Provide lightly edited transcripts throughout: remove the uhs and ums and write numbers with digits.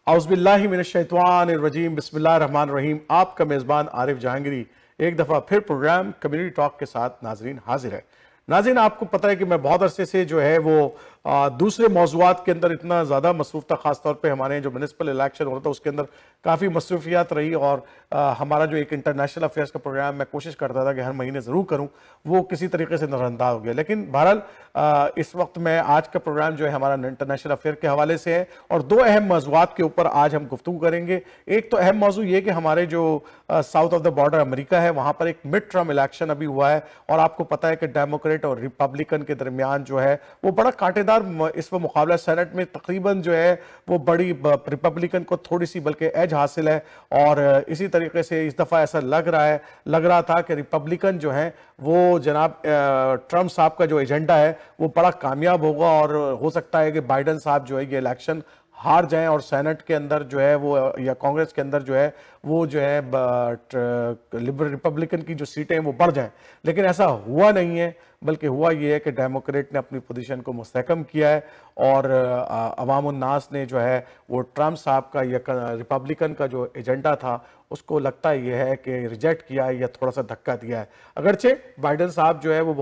औज़ुबिल्लाहि मिनश्शैतानिर्रजीम बिस्मिल्लाहिर्रहमानिर्रहीम। आपका मेज़बान आरिफ जहांगीरी एक दफ़ा फिर प्रोग्राम कम्युनिटी टॉक के साथ नाजरीन हाजिर है। नाजरीन, आपको पता है कि मैं बहुत अरसे से जो है वो दूसरे मौज़ूआत के अंदर इतना ज़्यादा मसरूफ़ था, ख़ासतौर पे हमारे जो म्युनिसिपल इलेक्शन हो रहा था उसके अंदर काफ़ी मसरूफियात रही। और हमारा जो एक इंटरनेशनल अफेयर्स का प्रोग्राम मैं कोशिश करता था कि हर महीने ज़रूर करूँ, वो किसी तरीके से नज़रअंदाज हो गया। लेकिन बहरहाल इस वक्त मैं आज का प्रोग्राम जो है हमारा इंटरनेशनल अफेयर के हवाले से है और दो अहम मौज़ूआत के ऊपर आज हम गुफ्तगू करेंगे। एक तो अहम मौजू ये कि हमारे जो south of the border America है, वहां पर एक मिड टर्म इलेक्शन अभी हुआ है और आपको पता है कि डेमोक्रेट और रिपब्लिकन के दरमियान जो है वो बड़ा कांटेदार इस वक्त मुकाबला। सेनेट में तकरीबन जो है वो बड़ी रिपब्लिकन को थोड़ी सी बल्कि एज हासिल है और इसी तरीके से इस दफा ऐसा लग रहा था कि रिपब्लिकन जो है वो जनाब ट्रम्प साहब का जो एजेंडा है वो बड़ा कामयाब होगा और हो सकता है कि बाइडन साहब जो है ये इलेक्शन हार जाएं और सेनेट के अंदर जो है वो या कांग्रेस के अंदर जो है वो जो है लिबरल रिपब्लिकन की जो सीटें हैं वो बढ़ जाएं। लेकिन ऐसा हुआ नहीं है, बल्कि हुआ ये है कि डेमोक्रेट ने अपनी पोजीशन को मुस्तहकम किया है और अवाम उन्नास ने जो है वो ट्रम्प साहब का या रिपब्लिकन का जो एजेंडा था उसको लगता यह है कि रिजेक्ट किया है या थोड़ा सा धक्का दिया है। अगरचे बाइडन साहब जो है वो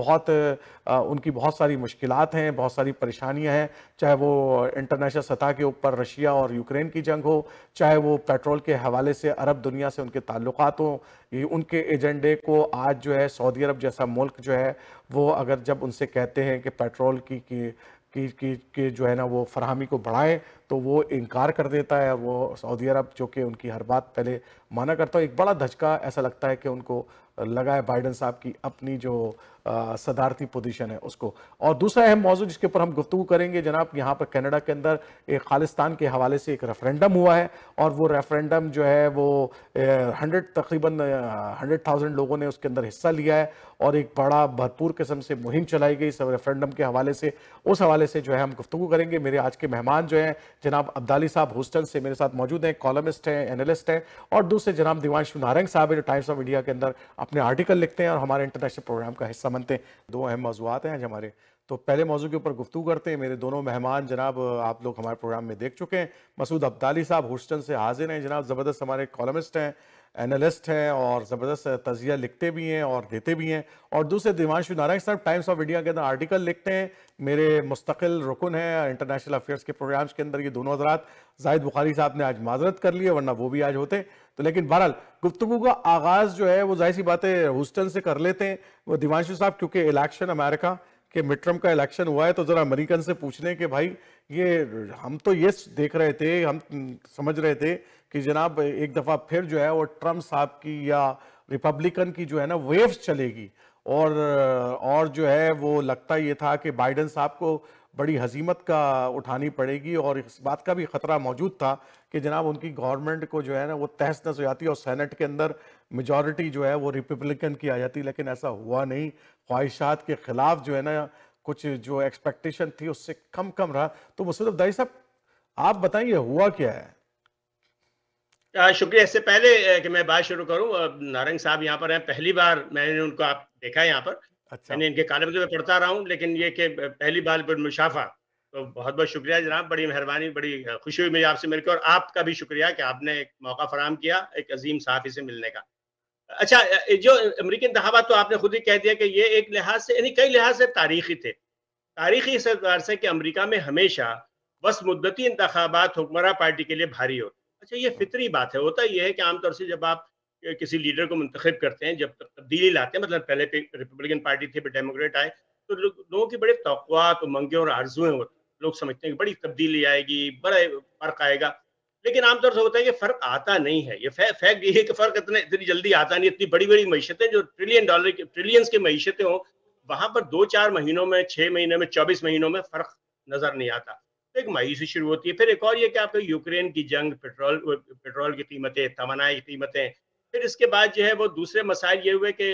उनकी बहुत सारी मुश्किलात हैं, बहुत सारी परेशानियां हैं, चाहे वो इंटरनेशनल सतह के ऊपर रशिया और यूक्रेन की जंग हो, चाहे वो पेट्रोल के हवाले से अरब दुनिया से उनके ताल्लुकात हों। ये उनके एजेंडे को आज जो है सऊदी अरब जैसा मुल्क जो है वो अगर जब उनसे कहते हैं कि पेट्रोल की जो है ना वो फरहमी को बढ़ाएं तो वो इनकार कर देता है। वो सऊदी अरब जो कि उनकी हर बात पहले माना करता है, एक बड़ा धचका ऐसा लगता है कि उनको लगा है बाइडन साहब की अपनी जो सदारती पोजीशन है उसको। और दूसरा अहम मौजू जिसके ऊपर हम गुफ्तगू करेंगे जनाब, यहाँ पर कनाडा के अंदर एक खालिस्तान के हवाले से एक रेफरेंडम हुआ है और वो रेफरेंडम जो है वो तकरीबन 100,000 लोगों ने उसके अंदर हिस्सा लिया है और एक बड़ा भरपूर किस्म से मुहिम चलाई गई सब रेफरेंडम के हवाले से। उस हवाले से जो है हम गुफ्तगू करेंगे। मेरे आज के मेहमान जो हैं जनाब अब्दाली साहब ह्यूस्टन से मेरे साथ मौजूद हैं, कॉलमिस्ट हैं, एनालिस्ट हैं, और दूसरे जनाब दिवांशु नारंग साहब है जो टाइम्स ऑफ इंडिया के अंदर अपने आर्टिकल लिखते हैं और हमारे इंटरनेशनल प्रोग्राम का हिस्सा बनते हैं। दो अहम मौजूआत हैं आज हमारे। तो पहले मौजू के ऊपर गुफ्तगू करते हैं। मेरे दोनों मेहमान जनाब आप लोग हमारे प्रोग्राम में देख चुके हैं। मसूद अब्दाली साहब ह्यूस्टन से हाजिर हैं जनाब, ज़बरदस्त हमारे कॉलमिस्ट हैं, एनालिस्ट हैं और ज़बरदस्त तजिया लिखते भी हैं और देते भी हैं। और दूसरे दिवांशु नारंग साहब टाइम्स ऑफ इंडिया के अंदर आर्टिकल लिखते हैं, मेरे मुस्तकिल रुकन हैं इंटरनेशनल अफेयर्स के प्रोग्राम्स के अंदर। ये दोनों हजरात, जाहिद बुखारी साहब ने आज माजरत कर ली है वरना वो भी आज होते। तो लेकिन बहरहाल गुफ्तगू का आगाज जो है वो जाहिर सी बात है ह्यूस्टन से कर लेते हैं। वो दिवांशु साहब, क्योंकि इलेक्शन अमेरिका के मिड टर्म का इलेक्शन हुआ है तो जरा अमेरिकन से पूछ लें कि भाई ये हम तो ये देख रहे थे, हम समझ रहे थे कि जनाब एक दफा फिर जो है वो ट्रम्प साहब की या रिपब्लिकन की जो है ना वेव्स चलेगी और जो है वो लगता ये था कि बाइडन साहब को बड़ी हजीमत का उठानी पड़ेगी और इस बात का भी खतरा मौजूद था कि जनाब उनकी गवर्नमेंट को जो है ना वो तहस नहस हो जाती और सेनेट के अंदर मेजॉरिटी जो है वो रिपब्लिकन की आ जाती। लेकिन ऐसा हुआ नहीं, ख्वाहिशात के खिलाफ जो है ना कुछ जो एक्सपेक्टेशन थी उससे कम रहा। तो मुसद्दफ़ अब्दाली साहब आप बताइए हुआ क्या है? शुक्रिया। इससे पहले कि मैं बात शुरू करूं, नारंग साहब यहाँ पर हैं, पहली बार मैंने उनको आप देखा है यहाँ पर। अच्छा, मैंने इनके कालम तो मैं पढ़ता रहा हूँ, लेकिन ये कि पहली बार पर मुशाफा, तो बहुत बहुत शुक्रिया जनाब, बड़ी मेहरबानी, बड़ी खुशी हुई मुझे आपसे मिलकर, और आपका भी शुक्रिया कि आपने एक मौका फराहम किया एक अजीम सहाफ़ी से मिलने का। अच्छा, जो अमेरिकी इंतखाबात तो आपने खुद ही कह दिया कि ये एक लिहाज से, यानी कई लिहाज से तारीखी थे। तारीखी इस एतबार से कि अमेरिका में हमेशा बस मुद्दती इंतखाबात हुक्मरान पार्टी के लिए भारी होते। अच्छा, ये फितरी बात है। होता ये है कि आमतौर से जब आप किसी लीडर को मुंतखब करते हैं, जब तब्दीली लाते हैं, मतलब पहले रिपब्लिकन पार्टी थी, फिर डेमोक्रेट आए, तो लोगों की बड़े तवक्कुआत, उमंगें और आरजुएं होती हैं। लोग समझते हैं कि बड़ी तब्दीली आएगी, बड़ा फर्क आएगा, लेकिन आमतौर से होता है कि फर्क आता नहीं है। ये फैक्ट ये है कि फर्क इतनी जल्दी आता नहीं। इतनी बड़ी बड़ी मीशतें जो $1 ट्रिलियन की ट्रिलियंस की मीशतें हों, वहां पर 2-4 महीनों में, 6 महीने में, 24 महीनों में फर्क नजर नहीं आता। तो एक मायूसी शुरू होती है। फिर एक और ये कि आपको यूक्रेन की जंग, पेट्रोल की कीमतें, तमन्नाई की कीमतें, फिर इसके बाद जो है वो दूसरे मसाइल ये हुए कि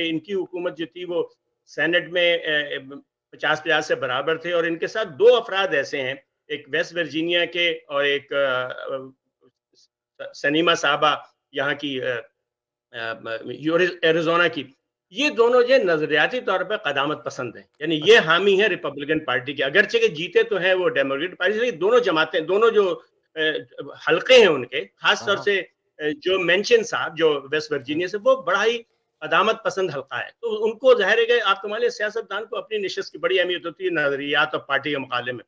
इनकी हुकूमत जो थी वो सेनेट में 50-50 से बराबर थे, और इनके साथ दो अफराद ऐसे हैं, एक वेस्ट वर्जीनिया के और एक सनीमा साहबा यहाँ की एरिजोना की। ये दोनों जो नजरियाती तौर पर कदामत पसंद है, यानी ये हामी है रिपब्लिकन पार्टी के, अगरचे के जीते तो हैं वो डेमोक्रेट पार्टी से, दोनों जमातें, दोनों जो हलके हैं उनके, खास तौर हाँ। से जो मेंशन साहब जो वेस्ट वर्जीनिया से, वो बड़ा ही अदामत पसंद हल्का है, तो उनको जाहिर है कि आपको मान लिया सियासतदान को अपनी निशस्त की बड़ी अहमियत होती है नजरियात और पार्टी के मुकाबले में।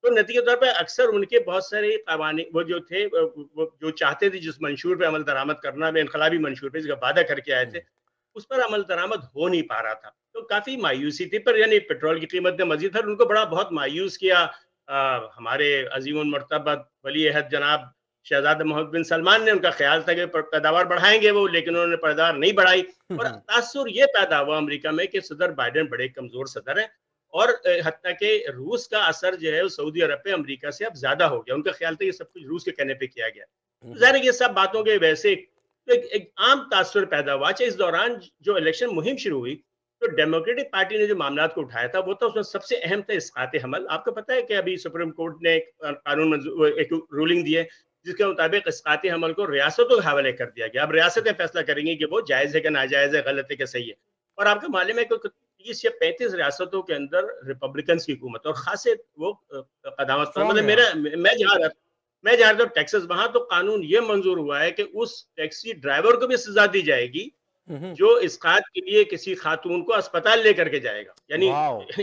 तो नतीजे तौर पर अक्सर उनके बहुत सारे कवानी वो जो थे, वो जो चाहते थे जिस मंशूर पे अमल दरामद करना, में इनकलाबी मंशूर पे जिसका वादा करके आए थे, उस पर अमल दरामद हो नहीं पा रहा था। तो काफी मायूसी थी। पर यानी पेट्रोल की कीमत ने मजीद फिर उनको बड़ा बहुत मायूस किया। हमारे अजीम मर्तबत वली अहद जनाब शहजादा मोहम्मद बिन सलमान ने, उनका ख्याल था कि पैदावार बढ़ाएंगे वो, लेकिन उन्होंने पैदावार नहीं बढ़ाई। और तासुर ये पैदा हुआ अमेरिका में कि सदर बाइडेन बड़े कमजोर सदर हैं, और हत्या के रूस का असर जो है सऊदी अरब पे अमेरिका से अब ज्यादा हो गया। उनका ख्याल था ये सब कुछ रूस के कहने पे किया गया। जाहिर है ये सब बातों के वैसे एक आम तासुर पैदा हुआ। इस दौरान जो इलेक्शन मुहिम शुरू हुई, तो डेमोक्रेटिक पार्टी ने जो मामला को उठाया था, वो तो उसमें सबसे अहम था इस्कात हमल। आपको पता है कि अभी सुप्रीम कोर्ट ने एक कानून एक रूलिंग दी है, जिसके मुताबिक इस्कात हमल को रियासतों के हवाले कर दिया गया। अब रियासतें फैसला करेंगी कि वो जायज़ है कि नाजायज़ है, गलत है कि सही है। और आपको मालूम है कि 30 या 35 रियासतों के अंदर रिपब्लिकन की हुकूमत, और खासे वो कदामत पर, मतलब मैं जहाँ था टेक्सास, वहां तो कानून ये मंजूर हुआ है कि उस टैक्सी ड्राइवर को भी सजा दी जाएगी जो इस्कात के लिए किसी खातून को अस्पताल लेकर के जाएगा। यानी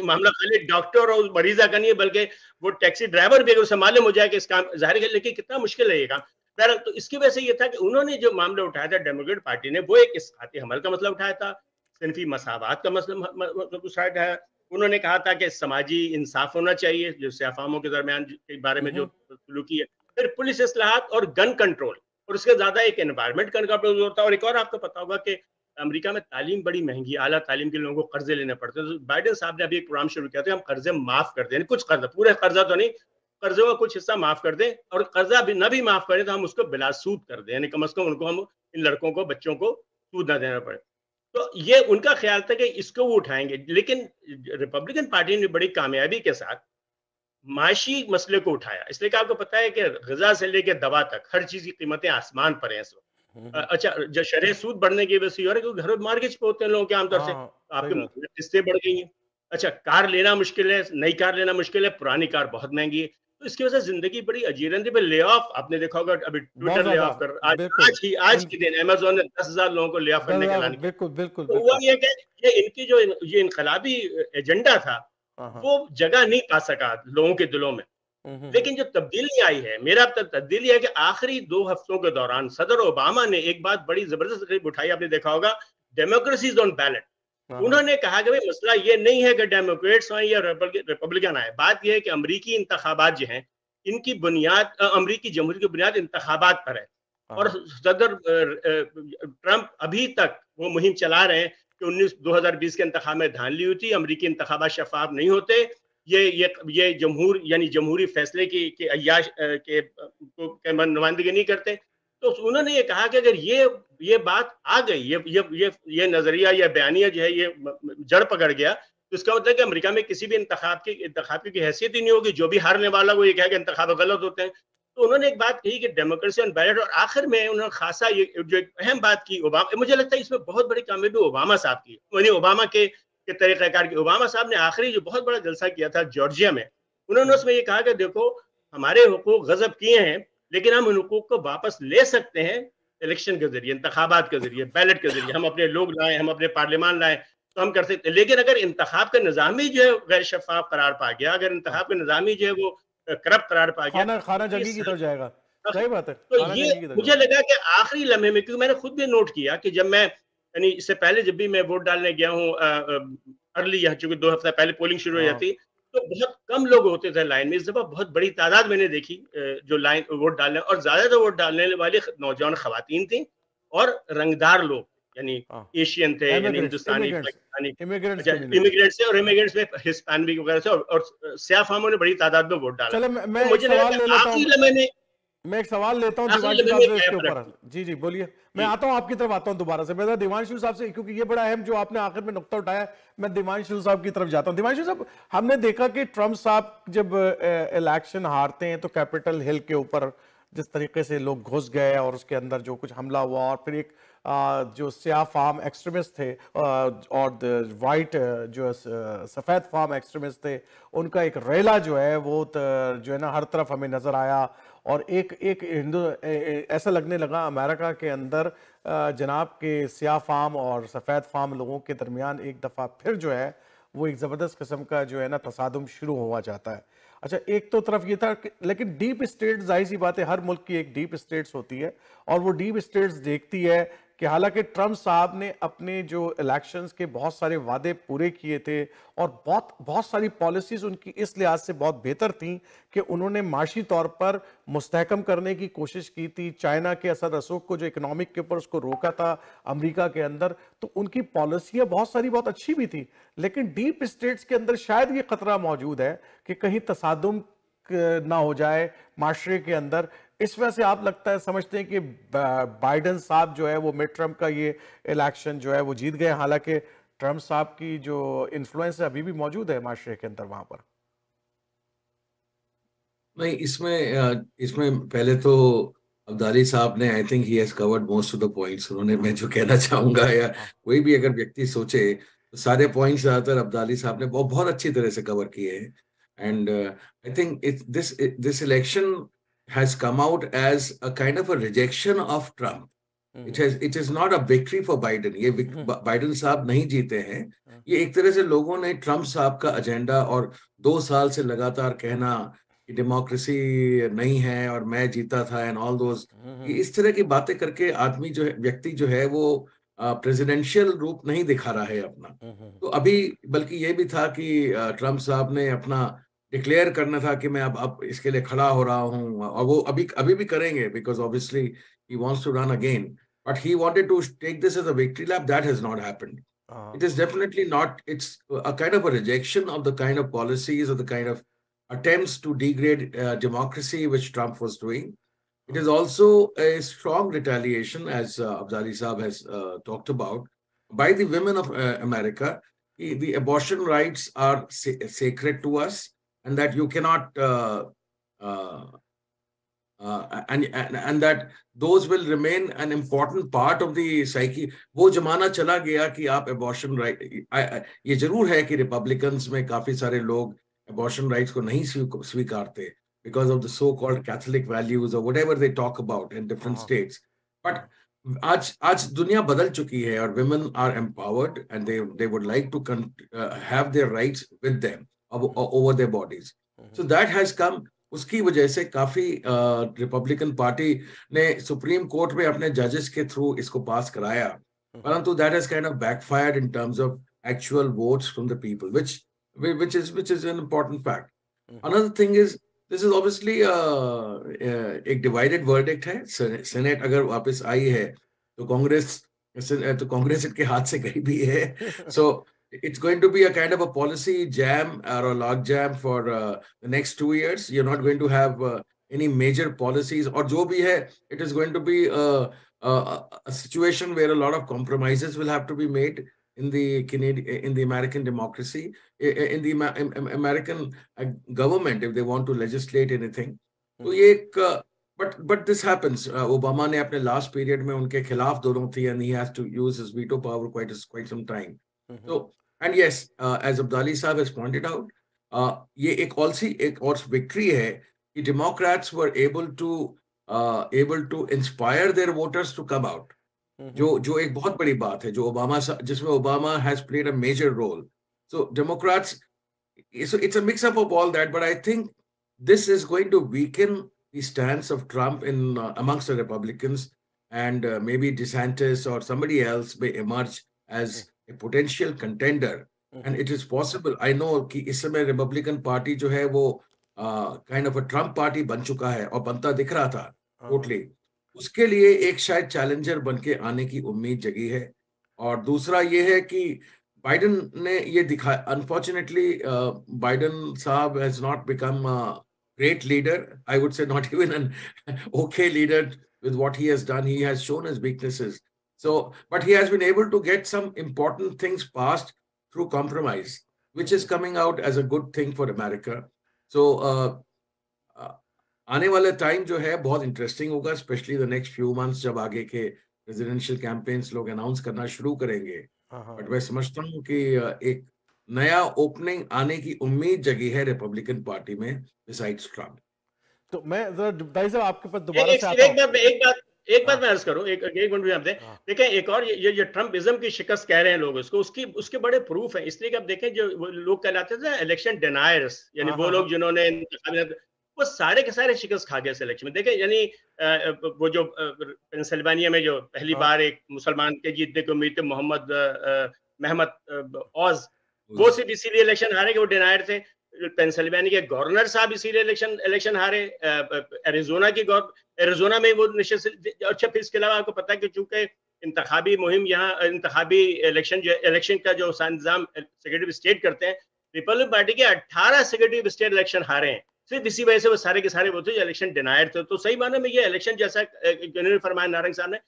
मामला खाली डॉक्टर और मरीजा का नहीं है, बल्कि वो टैक्सी ड्राइवर भी अगर उसे मालूम हो जाए कि इस काम जाहिर है, लेकिन कितना मुश्किल है ये काम। बहरहाल तो इसकी वजह से ये था कि उन्होंने जो मामला उठाया था डेमोक्रेट पार्टी ने, वो एक इस्काती हमल का मसला उठाया था, सिनफी मसावत का मसला उठाया। उन्होंने कहा था कि समाजी इंसाफ होना चाहिए, जो सियाफामों के दरमियान के बारे में जो सलूकी है। फिर पुलिस इस्लाहात और गन कंट्रोल, और उसके ज्यादा एक एनवायरमेंट का जोर था। और एक और आपको पता होगा कि अमेरिका में तालीम बड़ी महंगी, आला तालीम के लोगों को कर्जे लेने पड़ते हैं। तो बाइडेन साहब ने अभी एक प्रोग्राम शुरू किया था, हम कर्जे माफ कर दें, कुछ कर्जा, पूरे कर्जा तो नहीं, कर्जों का कुछ हिस्सा माफ कर दें, और कर्जा भी न भी माफ करें तो हम उसको बिला सूद कर दें, यानी कम से कम उनको, हम इन लड़कों को, बच्चों को सूद ना देना पड़े। तो ये उनका ख्याल था कि इसको वो उठाएंगे। लेकिन रिपब्लिकन पार्टी ने बड़ी कामयाबी के साथ माशी मसले को उठाया, इसलिए कि आपको पता है कि ग़िज़ा से लेकर दवा तक हर चीज की कीमतें आसमान पर हैं इस वक्त। अच्छा, जो शरह सूद बढ़ने की वजह से हो रहा है क्योंकि घर मार्गेज पे होते हैं लोगों के आमतौर से, तो आपके किस्तें बढ़ गई हैं। अच्छा, कार लेना मुश्किल है, नई कार लेना मुश्किल है, पुरानी कार बहुत महंगी है। तो इसकी वजह से जिंदगी बड़ी अजीरन थी। ले ऑफ आपने देखा होगा, अभी ट्विटर ले ऑफ कर, आज की दिन अमेज़न ने 10,000 लोगों को ले ऑफ करने का ऐलान किया। तो हुआ ये कि ये इनकी जो ये इनकलाबी एजेंडा था, वो जगह नहीं पा सका लोगों के दिलों में। लेकिन जो तब्दीली आई है, मेरा अब तक तब्दीली है कि आखिरी 2 हफ्तों के दौरान सदर ओबामा ने एक बात बड़ी जबरदस्त तकरीब उठाई, आपने देखा होगा, डेमोक्रेसी इज ऑन बैलेट। उन्होंने कहा कि भाई मसला ये नहीं है कि डेमोक्रेट्स आए या रिपब्लिकन आए, बात यह है कि अमरीकी इंतखाबात जो हैं, इनकी बुनियाद अमरीकी जमहूरियत की बुनियाद इंतखाबात पर है। और सदर ट्रंप अभी तक वो मुहिम चला रहे हैं कि 2020 के इंतखाब में धांधली हुई थी, अमरीकी इंतखाबात शफाफ नहीं होते, ये जमहूर यानी जमहूरी फैसले की अय्याश के नुमाइंदगी नहीं करते। तो उन्होंने ये कहा कि अगर ये बात आ गई, ये नजरिया या बयानिया जो है ये जड़ पकड़ गया, तो इसका मतलब है कि अमेरिका में किसी भी इंतखाब की हैसियत ही नहीं होगी। जो भी हारने वाला वो ये कहेगा इंतखाब गलत होते हैं। तो उन्होंने एक बात कही कि डेमोक्रेसी ऑन बैलेट, और आखिर में उन्होंने खासा ये जो एक अहम बात की, ओबामा, मुझे लगता है इसमें बहुत बड़ी कामयाबी ओबामा साहब की, यानी ओबामा के तरीक़ाकार की। ओबामा साहब ने आखिरी जो बहुत बड़ा जलसा किया था जॉर्जिया में, उन्होंने उसमें ये कहा कि देखो, हमारे हुकूक गजब किए हैं, लेकिन हम उन हुकूक को वापस ले सकते हैं इलेक्शन के जरिए, इंतखाबात के जरिए, बैलेट के जरिए। हम अपने लोग लाएं, हम अपने पार्लियामान लाएं, तो हम कर सकते हैं। लेकिन अगर इंतखाब का निज़ाम ही जो है गैर शफाफ करार पा गया, अगर इंतखाब का निज़ाम ही जो है वो करप्ट करार पा गया, खाना जंगी की तरफ जाएगा। सही बात है। तो ये मुझे लगा कि आखिरी लम्हे में, क्योंकि मैंने खुद भी नोट किया कि जब मैं, यानी इससे पहले जब भी मैं वोट डालने गया हूँ, अर्ली, यहाँ चूंकि 2 हफ्ते पहले पोलिंग शुरू हो जाती, तो बहुत कम लोग होते थे लाइन में। इस दफा बहुत बड़ी तादाद मैंने देखी जो लाइन वोट डालने, और ज्यादातर वोट डालने वाली नौजवान खवातीन थी और रंगदार लोग, यानी एशियन थे, यानी हिंदुस्तानी, इमिग्रेंट्स थे, और इमिग्रेंट्स में हिस्पैनिक वगैरह थे, और सियाफामों ने बड़ी तादाद में वोट डाला। मैं एक सवाल लेता हूं दिवांशु साहब से इसके ऊपर। जी बोलिए। मैं आता हूं, आपकी तरफ आता हूं दोबारा से। मैं दिवांशु साहब से, क्योंकि ये बड़ा अहम जो आपने आखिर में नुक्ता उठाया, मैं दिवांशु साहब की तरफ जाता हूं। दिवांशु साहब, हमने देखा कि ट्रंप साहब जब इलेक्शन हारते हैं तो कैपिटल हिल के ऊपर जिस तरीके से लोग घुस गए और उसके अंदर जो कुछ हमला हुआ, और फिर एक जो स्याह फार्म एक्सट्रीमिस्ट थे और वाइट जो सफ़ेद फार्म एक्सट्रीमिस्ट थे, उनका एक रेला जो है वो जो है ना हर तरफ हमें नज़र आया। और एक एक हिंदू ऐसा लगने लगा अमेरिका के अंदर जनाब के स्याह फार्म और सफ़ेद फार्म लोगों के दरमियान एक दफ़ा फिर जो है वो एक ज़बरदस्त किस्म का जो है ना तसादुम शुरू हुआ जाता है। अच्छा, एक तो तरफ ये था लेकिन डीप स्टेट, जाहिर सी बात है हर मुल्क की एक डीप स्टेट्स होती है और वो डीप स्टेट्स देखती है कि हालांकि ट्रंप साहब ने अपने जो इलेक्शंस के बहुत सारे वादे पूरे किए थे और बहुत बहुत सारी पॉलिसीज उनकी इस लिहाज से बहुत बेहतर थी कि उन्होंने माशी तौर पर मुस्तहकम करने की कोशिश की थी। चाइना के असद रसूख को जो इकोनॉमिक के ऊपर उसको रोका था अमेरिका के अंदर, तो उनकी पॉलिसियां बहुत सारी बहुत अच्छी भी थी। लेकिन डीप स्टेट्स के अंदर शायद ये खतरा मौजूद है कि कहीं तसादुम ना हो जाए माशरे के अंदर। इस वजह से आप लगता है समझते हैं कि बाइडेन साहब जो है वो मिड टर्म का ये इलेक्शन जो है वो जीत गए, हालांकि ट्रंप साहब की जो इन्फ्लुएंस है अभी भी मौजूद है माशरे के अंदर वहां पर। नहीं, इसमें पहले तो अब्दाली साहब ने, I think he has covered most of the points. उन्होंने, मैं जो कहना चाहूंगा या कोई भी अगर व्यक्ति सोचे तो सारे पॉइंट्स ज्यादातर अब्दाली साहब ने बहुत बहुत अच्छी तरह से कवर किए हैं। And I think this election has come out as a kind of a rejection of Trump. It is not a victory for Biden. ये बाइडन साहब नहीं जीते हैं। ये एक तरह से लोगों ने ट्रंप साहब का एजेंडा और 2 साल से लगातार कहना कि डेमोक्रेसी नहीं है और मैं जीता था एंड ऑल दोस, इस तरह की बातें करके आदमी जो है, व्यक्ति जो है वो प्रेसिडेंशियल रूप नहीं दिखा रहा है अपना। तो अभी बल्कि ये भी था कि ट्रंप साहब ने अपना डिक्लेयर करना था कि मैं अब इसके लिए खड़ा हो रहा हूं, और वो अभी भी करेंगे because obviously he wants to run again, but he wanted to take this as a victory lap. That has not happened. It is definitely not. It's a kind of a rejection of the kind of policies or the kind of attempts to degrade democracy which Trump was doing. It is also a strong retaliation, as Abdali Saab has talked about, by the women of America. The abortion rights are sacred to us, and that you cannot and that those will remain an important part of the psyche. वो जमाना चला गया कि आप abortion right, ये जरूर है कि रिपब्लिकन्स में काफी सारे लोग abortion rights को नहीं स्वीकारते because of the so-called Catholic values or whatever they talk about in different states. But आज दुनिया बदल चुकी है और women are empowered and they would like to have their rights with them over their bodies. So that has come. उसकी वजह से काफी रिपब्लिकन पार्टी ने सुप्रीम कोर्ट में अपने जजेस के थ्रू इसको पास कराया, परंतु that has kind of backfired in terms of actual votes from the people, which is an important fact. Another thing is, this is obviously एक डिवाइडेड वर्डिक्ट है। सेनेट अगर वापस आई है तो कांग्रेस इनके हाथ से गई भी है। So it's going to be a kind of a policy jam or a log jam for the next 2 years. You're not going to have any major policies, or jo bhi hai, it is going to be a situation where a lot of compromises will have to be made in the American democracy, in the American government, if they want to legislate anything. So ye but this happens. Obama ne apne last period mein unke khilaf dono thi, and he has to use his veto power quite some time. So, and yes, as Abdali Saab has pointed out, ये एक और victory है कि Democrats were able to inspire their voters to come out. जो एक बहुत बड़ी बात है, जिसमें Obama has played a major role. So Democrats, so it's a mix up of all that, but I think this is going to weaken the stance of Trump in amongst the Republicans, and maybe DeSantis or somebody else may emerge as a potential contender. And it is possible. I know कि इस समय Republican party जो है वो kind of a Trump party बन चुका है और बनता दिख रहा था टोटली। उसके लिए एक शायद चैलेंजर बन के आने की उम्मीद जगी है। और दूसरा ये है कि बाइडन ने ये दिखाया, अनफॉर्चुनेटली बाइडन साहब has not become a great leader. I would say not even an okay leader with what he has done. He has shown his weaknesses. So, but he has been able to get some important things passed through compromise, which is coming out as a good thing for America. So, आने वाला time जो है बहुत interesting होगा, specially the next few months, जब आगे के presidential campaigns लोग अनाउंस करना शुरू करेंगे। हाँ। बट मैं समझता हूँ कि एक नया ओपनिंग आने की उम्मीद जगी है रिपब्लिकन पार्टी में बिसाइड्स ट्रम्प। तो मैं जरा भाई साहब आपके पास एक दोबारा एक से सिर्फ आता एक हूँ। बात एक बात हाँ मैं अर्ज करूं, एक मिनट में आप दें। हाँ देखें, एक और ये ट्रम्पिज्म की शिकस्त कह रहे हैं लोग इसको, उसकी उसके बड़े प्रूफ हैं। इसलिए कि आप देखें, जो वो लोग कहलाते थे इलेक्शन डिनायर्स, यानी वो हाँ। लोग जिन्होंने वो सारे के सारे शिकस्त खा गए इस इलेक्शन में। देखें, यानी वो जो पेंसिल्वानिया में जो पहली हाँ बार एक मुसलमान के जीतने की उम्मीद थी, मोहम्मद महमद औज, वो सिर्फ इसीलिए इलेक्शन हारे कि वो डिनायर थे। पेंसिल्वेनिया के गवर्नर साहब इसीलिए इलेक्शन इलेक्शन हारे। एरिजोना में वो निश्चित। अच्छा, फिर इसके अलावा आपको पता है कि चूंकि इंतखाबी मुहिम यहाँ, इंतखाबी इलेक्शन का जो इंतजाम सेक्रेटरी ऑफ स्टेट करते हैं, रिपब्लिक पार्टी के 18 सेक्रेटरी ऑफ स्टेट इलेक्शन हारे हैं। सिर्फ इसी वजह से वो सारे के सारे वो थे जो इलेक्शन डिनायर थे। तो सही माने में ये इलेक्शन, जैसा जिन्होंने फरमाया नारंग साहब ने,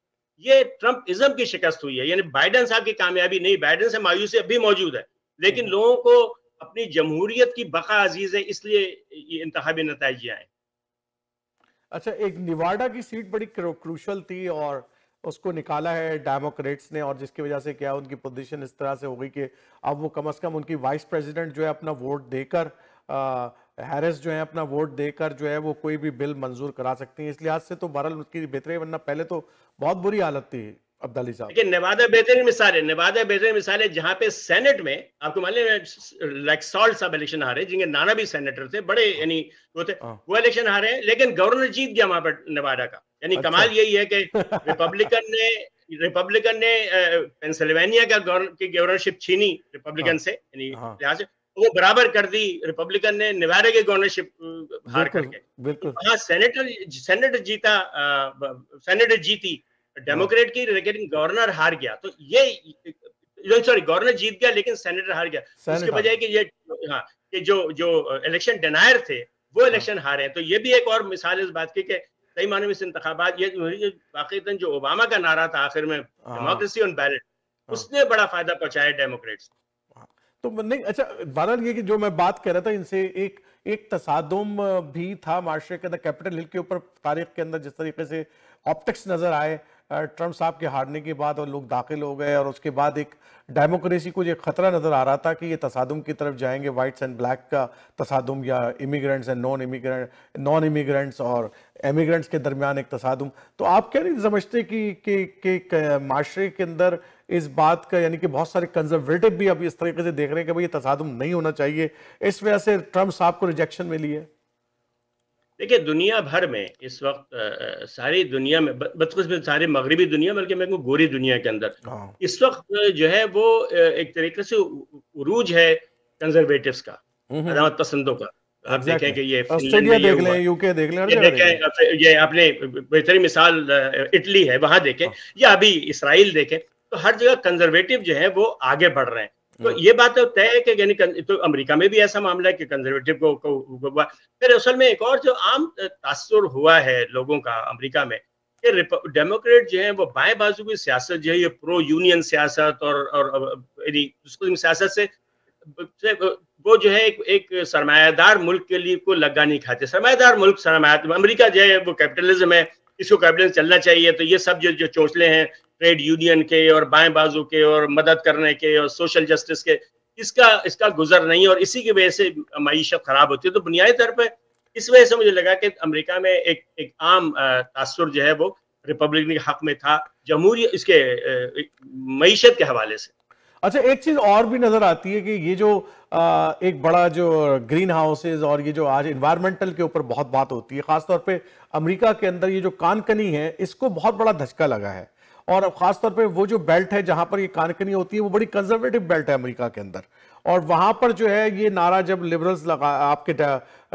ये ट्रम्पिज्म की शिकस्त हुई है। यानी बाइडेन साहब की कामयाबी नहीं, बाइडेन से मायूसी अभी मौजूद है, लेकिन लोगों को अपनी जमहूरियत की बका अजीज है, इसलिए ये इंतखाबी नतीजे आए। अच्छा, एक निवाडा की सीट बड़ी क्रूशल थी और उसको निकाला है डेमोक्रेट्स ने, और जिसकी वजह से क्या उनकी पोजीशन इस तरह से हो गई कि अब वो कम से कम उनकी वाइस प्रेसिडेंट जो है अपना वोट देकर, हैरिस जो है अपना वोट देकर जो है वो कोई भी बिल मंजूर करा सकती हैं। इस लिहाज से तो बहरहाल उसकी बेहतरी, वरना पहले तो बहुत बुरी हालत थी अब्दाली साहब। लेकिन नेवादा बेहतरीन मिसाल है, नेवादा बेहतरीन मिसाल है जहां पे सेनेट में आपको मान लीजिए लाइक सॉल्ट साहब इलेक्शन हारे, जिनके नाना भी सेनेटर थे, बड़े यानी वो थे, वो इलेक्शन हारे, लेकिन गवर्नर जीत गया वहां पर नेवादा का। यानी अच्छा। कमाल यही है कि रिपब्लिकन ने पेंसिल्वेनिया का गवर्नरशिप छीनी रिपब्लिकन से, यानी लिहाज से वो बराबर कर दी रिपब्लिकन ने नेवादा की गवर्नरशिप हार करके। वहां सेनेटर जीता, सेनेटर जीती डेमोक्रेट की, लेकिन गवर्नर हार गया। तो ये, सॉरी, गवर्नर जीत गया लेकिन सेनेटर हार गया। उसके बजाय कि ये, हाँ, कि जो इलेक्शन डिनायर थे वो इलेक्शन हारे हैं। तो ये भी एक और मिसाल इस बात की कि सही माने में इस इंतखाबात, ये वाकईतन जो ओबामा का नारा था आखिर में, डेमोक्रेसी ऑन बैलेट, उसने बड़ा फायदा पहुंचाया डेमोक्रेट्स। तो नहीं, अच्छा, बहरहाल ये कि जो मैं बात कर रहा था इनसे, एक तसादुम भी था माशरे के अंदर, कैपिटल हिल के ऊपर तारीख के अंदर जिस तरीके से ऑप्टिक्स नजर आए ट्रम्प साहब के हारने के बाद, और लोग दाखिल हो गए, और उसके बाद एक डेमोक्रेसी को ये खतरा नजर आ रहा था कि ये तसादुम की तरफ जाएंगे, व्हाइट्स एंड ब्लैक का तसादुम, या इमिग्रेंट्स एंड नॉन इमिग्रेंट्स और इमिग्रेंट्स के दरमियान एक तसादुम। तो आप क्या नहीं समझते कि माशरे के अंदर इस बात का, यानी कि बहुत सारे कंजर्वेटिव भी अब इस तरीके से देख रहे हैं कि भाई ये तसादुम नहीं होना चाहिए, इस वजह से ट्रम्प साहब को रिजेक्शन मिली है? देखिए, दुनिया भर में इस वक्त, सारी दुनिया में, बदकिस्मत सारी मगरबी दुनिया, बल्कि मैं कहूँ गोरी दुनिया के अंदर इस वक्त जो है वो एक तरीके से उरूज है कंजर्वेटिव्स का, अदावत पसंदों का। आप देखें कि ये ऑस्ट्रेलिया देख लें, यूके देख लें, ये आपने बेहतरीन मिसाल इटली है, वहां देखें, या अभी इसराइल देखें, तो हर जगह कंजर्वेटिव जो है वो आगे बढ़ रहे हैं। तो ये बात तो तय है कि यानी तो अमेरिका में भी ऐसा मामला है कि कंजर्वेटिव को फिर असल में एक और जो आम तासुर हुआ है लोगों का अमेरिका में, कि डेमोक्रेट जो है वो बाएं बाजू की सियासत जो है, ये प्रो यूनियन सियासत और सियासत से वो जो है एक सरमायादार मुल्क के लिए को लगा नहीं खाते। सरमायादार मुल्क, अमेरिका जो है वो कैपिटलिज्म है, इसको कैपिटलिज्म चलना चाहिए। तो ये सब जो चोंचले हैं ट्रेड यूनियन के और बाएं बाजू के और मदद करने के और सोशल जस्टिस के, इसका गुजर नहीं, और इसी की वजह से मईशत खराब होती है। तो बुनियादी तौर पर इस वजह से मुझे लगा कि अमेरिका में एक आम तासुर जो है वो रिपब्लिकन के हक में था, जमहूरी इसके मईशत के हवाले से। अच्छा, एक चीज और भी नजर आती है कि ये जो एक बड़ा जो ग्रीन हाउसेज और ये जो आज इन्वायरमेंटल के ऊपर बहुत बात होती है, खासतौर पे अमेरिका के अंदर ये जो कानकनी है, इसको बहुत बड़ा धचका लगा है। और खासतौर पे वो जो बेल्ट है जहां पर ये कानकनी होती है, वो बड़ी कंजर्वेटिव बेल्ट है अमेरिका के अंदर, और वहां पर जो है ये नारा जब लिबरल्स आपके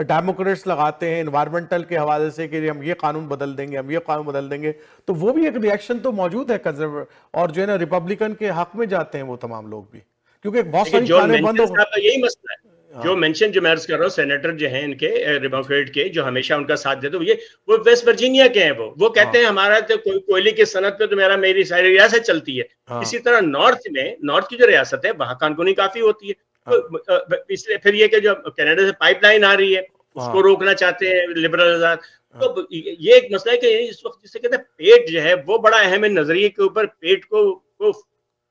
डेमोक्रेट्स लगाते हैं इन्वायरमेंटल के हवाले से कि हम ये कानून बदल देंगे, हम ये कानून बदल देंगे, तो वो भी एक रिएक्शन तो मौजूद है कंजर्वेटिव, और जो है ना रिपब्लिकन के हक में जाते हैं वो तमाम लोग भी, क्योंकि बहुत सारी खाने बंद हो गए। यही मसला है जो मेंशन जो मैं अर्ज कर रहा हूँ, सेनेटर जो हैं इनके डेमोक्रेट के, जो हमेशा उनका साथ देते, वो वेस्ट वर्जीनिया के हैं। वो कहते हैं हमारा तो कोयले की सनत पे तो मेरी सारी रियासत चलती है। इसी तरह नॉर्थ की जो रियासत है वहां कानूनी काफी होती है। तो इसलिए फिर ये कि जो कनाडा से पाइपलाइन आ रही है, उसको रोकना चाहते हैं लिबरल आजाद। तो ये एक मसला है कि इस वक्त जिसे कहते हैं पेट जो है वो बड़ा अहम है, नजरिए के ऊपर पेट को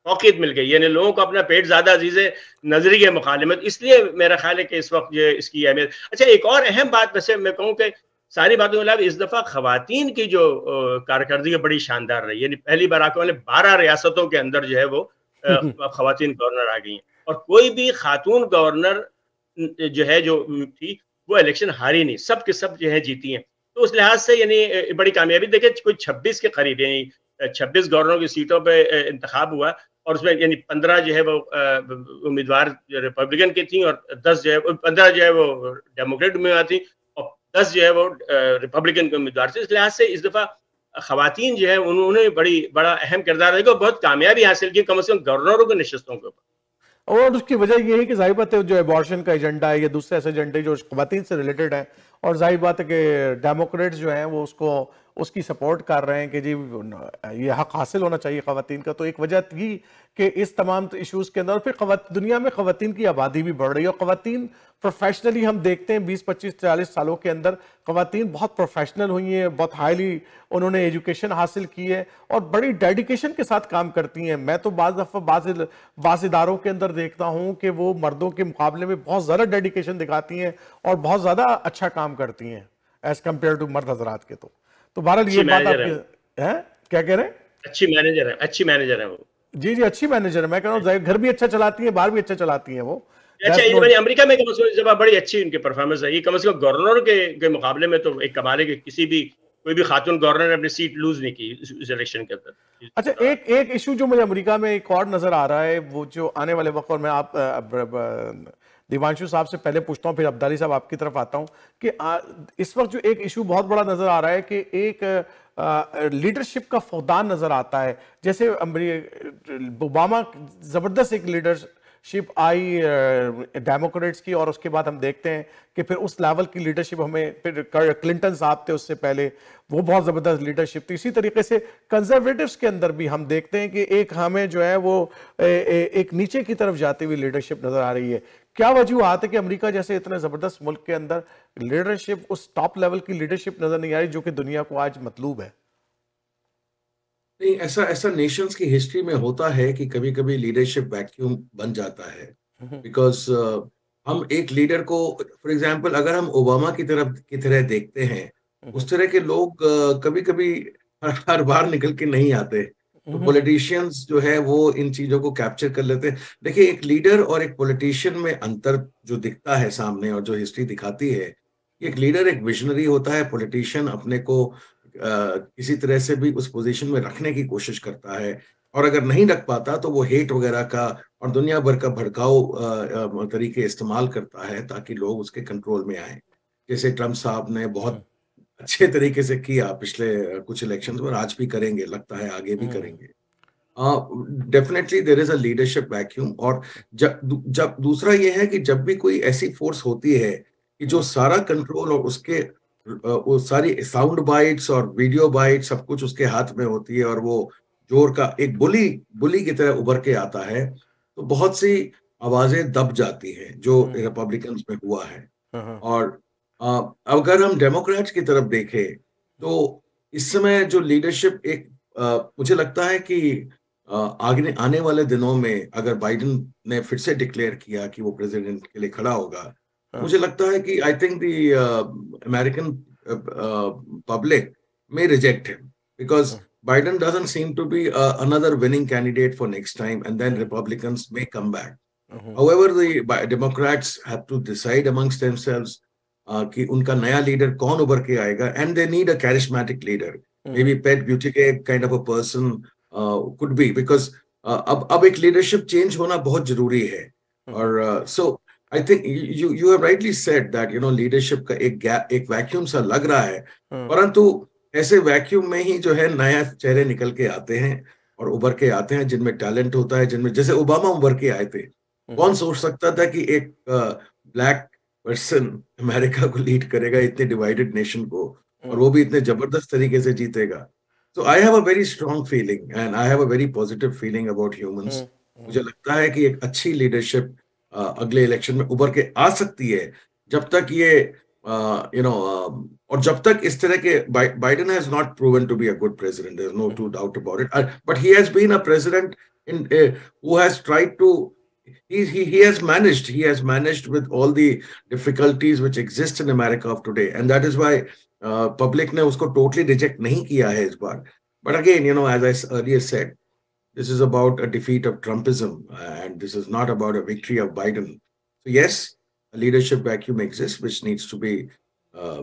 फौकियत मिल गई, यानी लोगों को अपना पेट ज्यादा अजीज है नजरिए के मुकाबले में, इसलिए मेरा ख्याल है कि इस वक्त ये इसकी अहमियत। अच्छा, एक और अहम बात वैसे मैं कहूँ कि सारी बातों के अलावा इस दफा खवातीन की जो कारकर्दगी बड़ी शानदार रही, यानी पहली बार आके 12 रियासतों के अंदर जो है वो खवातीन गवर्नर आ गई हैं, और कोई भी खातून गवर्नर जो है जो थी वो इलेक्शन हारी नहीं, सब के सब जो है जीती हैं। तो उस लिहाज से यानी बड़ी कामयाबी, देखिए कोई 26 के करीब, यानी 26 गवर्नरों की सीटों पे इंतखाब हुआ, और उसमें यानी 15 जो है वो उम्मीदवार रिपब्लिकन की थी, और 10 जो है 15 जो है वो डेमोक्रेट उम्मीदवार थी, और 10 जो है वो रिपब्लिकन के उम्मीदवार थे। इस लिहाज से इस दफा खवातीन जो है उन्होंने बड़ा अहम किरदार अदा किया, बहुत कामयाबी हासिल की, कम से कम गवर्नरों की नशस्तों के ऊपर। और उसकी वजह यह है कि जाहिर बात है जो एबॉर्शन का एजेंडा है या दूसरे ऐसे एजेंडे जो ख़वातीन से रिलेटेड है, और जाहिर बात है कि डेमोक्रेट्स जो हैं वो उसकी सपोर्ट कर रहे हैं कि जी ये हक हासिल होना चाहिए ख़वातीन का। तो एक वजह थी कि इस तमाम इशूज़ के अंदर, और फिर दुनिया में ख़वातीन की आबादी भी बढ़ रही है, और ख़वातीन प्रोफेशनली हम देखते हैं 20, 25, 40 सालों के अंदर ख़वातीन बहुत प्रोफेशनल हुई हैं, बहुत हाईली उन्होंने एजुकेशन हासिल की है और बड़ी डेडिकेशन के साथ काम करती हैं। मैं तो बाज़ दफ़ा बाज़ इदारों के अंदर देखता हूं कि वो मर्दों के मुकाबले में बहुत ज़्यादा डेडिकेशन दिखाती हैं और बहुत ज़्यादा अच्छा काम करती हैं एज कम्पेयर टू मर्द हजरात के। तो बहरहाल ये बात आपकी है, क्या कह रहे हैं? अच्छी मैनेजर है वो। जी जी, अच्छी मैनेजर है। मैं कह रहा हूँ घर भी अच्छा चलाती है, बाहर भी अच्छा चलाती है वो। अच्छा, ये अमेरिका में कम से कम जब बड़ी अच्छी उनकी परफॉर्मेंस है, ये कम से कम गवर्नर के मुकाबले में तो एक कमाल है कि कोई भी खातून गवर्नर ने अपनी सीट लूज नहीं की इस इलेक्शन के अंदर। अच्छा, एक इशू जो मुझे अमेरिका में एक और नजर आ रहा है, वो जो आने वाले वक्त, और मैं आप दिवांशु साहब से पहले पूछता हूँ फिर अब्दाली साहब आपकी तरफ आता हूँ, कि इस वक्त जो एक इशू बहुत बड़ा नजर आ रहा है कि एक लीडरशिप का फुकदान नजर आता है। जैसे ओबामा जबरदस्त एक लीडरशिप आई डेमोक्रेट्स की, और उसके बाद हम देखते हैं कि फिर उस लेवल की लीडरशिप हमें, फिर क्लिंटन साहब थे उससे पहले, वो बहुत जबरदस्त लीडरशिप थी। इसी तरीके से कंजर्वेटिव्स के अंदर भी हम देखते हैं कि एक हमें जो है वो एक नीचे की तरफ जाती हुई लीडरशिप नजर आ रही है। क्या वजूहत है कि अमेरिका जैसे इतने जबरदस्त मुल्क के अंदर लीडरशिप, उस टॉप लेवल की लीडरशिप नजर नहीं आ रही जो कि दुनिया को आज मतलूब है? नहीं, ऐसा नेशंस की हिस्ट्री में होता है कि कभी कभी लीडरशिप वैक्यूम बन जाता है, बिकॉज हम एक लीडर को, फॉर एग्जांपल अगर हम ओबामा की तरह देखते हैं, उस तरह के लोग कभी कभी हर बार निकल के नहीं आते। तो पॉलिटिशियंस जो है वो इन चीजों को कैप्चर कर लेते हैं। देखिए, एक लीडर और एक पॉलिटिशियन में अंतर जो दिखता है सामने, और जो हिस्ट्री दिखाती है, एक लीडर एक विजनरी होता है, पॉलिटिशियन अपने को किसी तरह से भी उस पोजीशन में रखने की कोशिश करता है, और अगर नहीं रख पाता तो वो हेट वगैरह का और दुनिया भर का भड़काऊ तरीके इस्तेमाल करता है ताकि लोग उसके कंट्रोल में आए। जैसे ट्रम्प साहब ने बहुत अच्छे तरीके से किया पिछले कुछ इलेक्शंस में, आज भी करेंगे, लगता है आगे भी करेंगे। Definitely there is a leadership vacuum. और जब दूसरा ये है कि जब भी कोई ऐसी फोर्स होती है कि जो सारा कंट्रोल और उसके वो सारी साउंड बाइट्स और वीडियो बाइट सब कुछ उसके हाथ में होती है, और वो जोर का एक बुली की तरह उभर के आता है, तो बहुत सी आवाजें दब जाती हैं, जो रिपब्लिकन्स में हुआ है। और अगर हम डेमोक्रेट्स की तरफ देखें तो इस समय जो लीडरशिप एक मुझे लगता है कि आगे आने वाले दिनों में अगर बाइडेन ने फिर से डिक्लेयर किया कि वो प्रेसिडेंट के लिए खड़ा होगा, मुझे लगता है कि I think the American public may reject him because Biden doesn't seem to be another winning candidate for next time, and then Republicans may come back. However, the Democrats have to decide amongst themselves कि उनका नया leader कौन उभर के आएगा, and they need a charismatic leader. Maybe Pete Buttigieg kind of a person could be, because अब एक leadership change होना बहुत जरूरी है। और so I think you have rightly said that leadership का एक वैक्यूम सा लग रहा है, परंतु ऐसे वैक्यूम में ही जो है नया चेहरे निकल के आते हैं और उभर के आते हैं जिनमें टैलेंट होता है, जिनमें, जैसे ओबामा उभर के आए थे। कौन सोच सकता था कि एक ब्लैक पर्सन अमेरिका को लीड करेगा, इतने डिवाइडेड नेशन को, और वो भी इतने जबरदस्त तरीके से जीतेगा। तो I have a very strong feeling and I have a very positive feeling about humans. मुझे लगता है कि एक अच्छी लीडरशिप अगले इलेक्शन में उभर के आ सकती है, जब तक ये और जब तक इस तरह के Biden has not proven to be a good president, there is no two doubt about it, but he has been a president in who has tried to he has managed with all the difficulties which exist in America of today, and that is why public ने उसको totally reject नहीं किया है इस बार. But again, as I earlier said, this is about a defeat of Trumpism, and this is not about a victory of Biden. So yes, a leadership vacuum exists, which needs to be,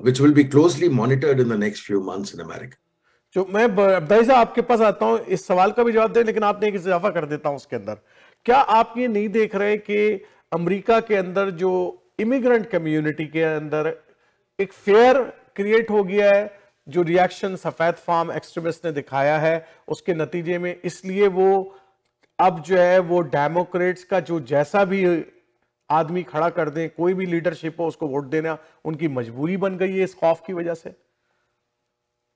which will be closely monitored in the next few months in America. जो मैं अब्दाई साहब आपके पास आता हूं, इस सवाल का भी जवाब दें, लेकिन आपने एक इजाफा कर देता हूं उसके अंदर. क्या आप ये नहीं देख रहे कि अमेरिका के अंदर जो इमिग्रेंट कम्युनिटी के अंदर एक फेयर क्रिएट हो गया है, जो रिएक्शन सफेद फार्म एक्सट्रीमिस्ट ने दिखाया है उसके नतीजे में, इसलिए वो अब जो है वो डेमोक्रेट्स का जो जैसा भी आदमी खड़ा कर दें, कोई भी लीडरशिप हो, उसको वोट देना उनकी मजबूरी बन गई है इस खौफ की वजह से?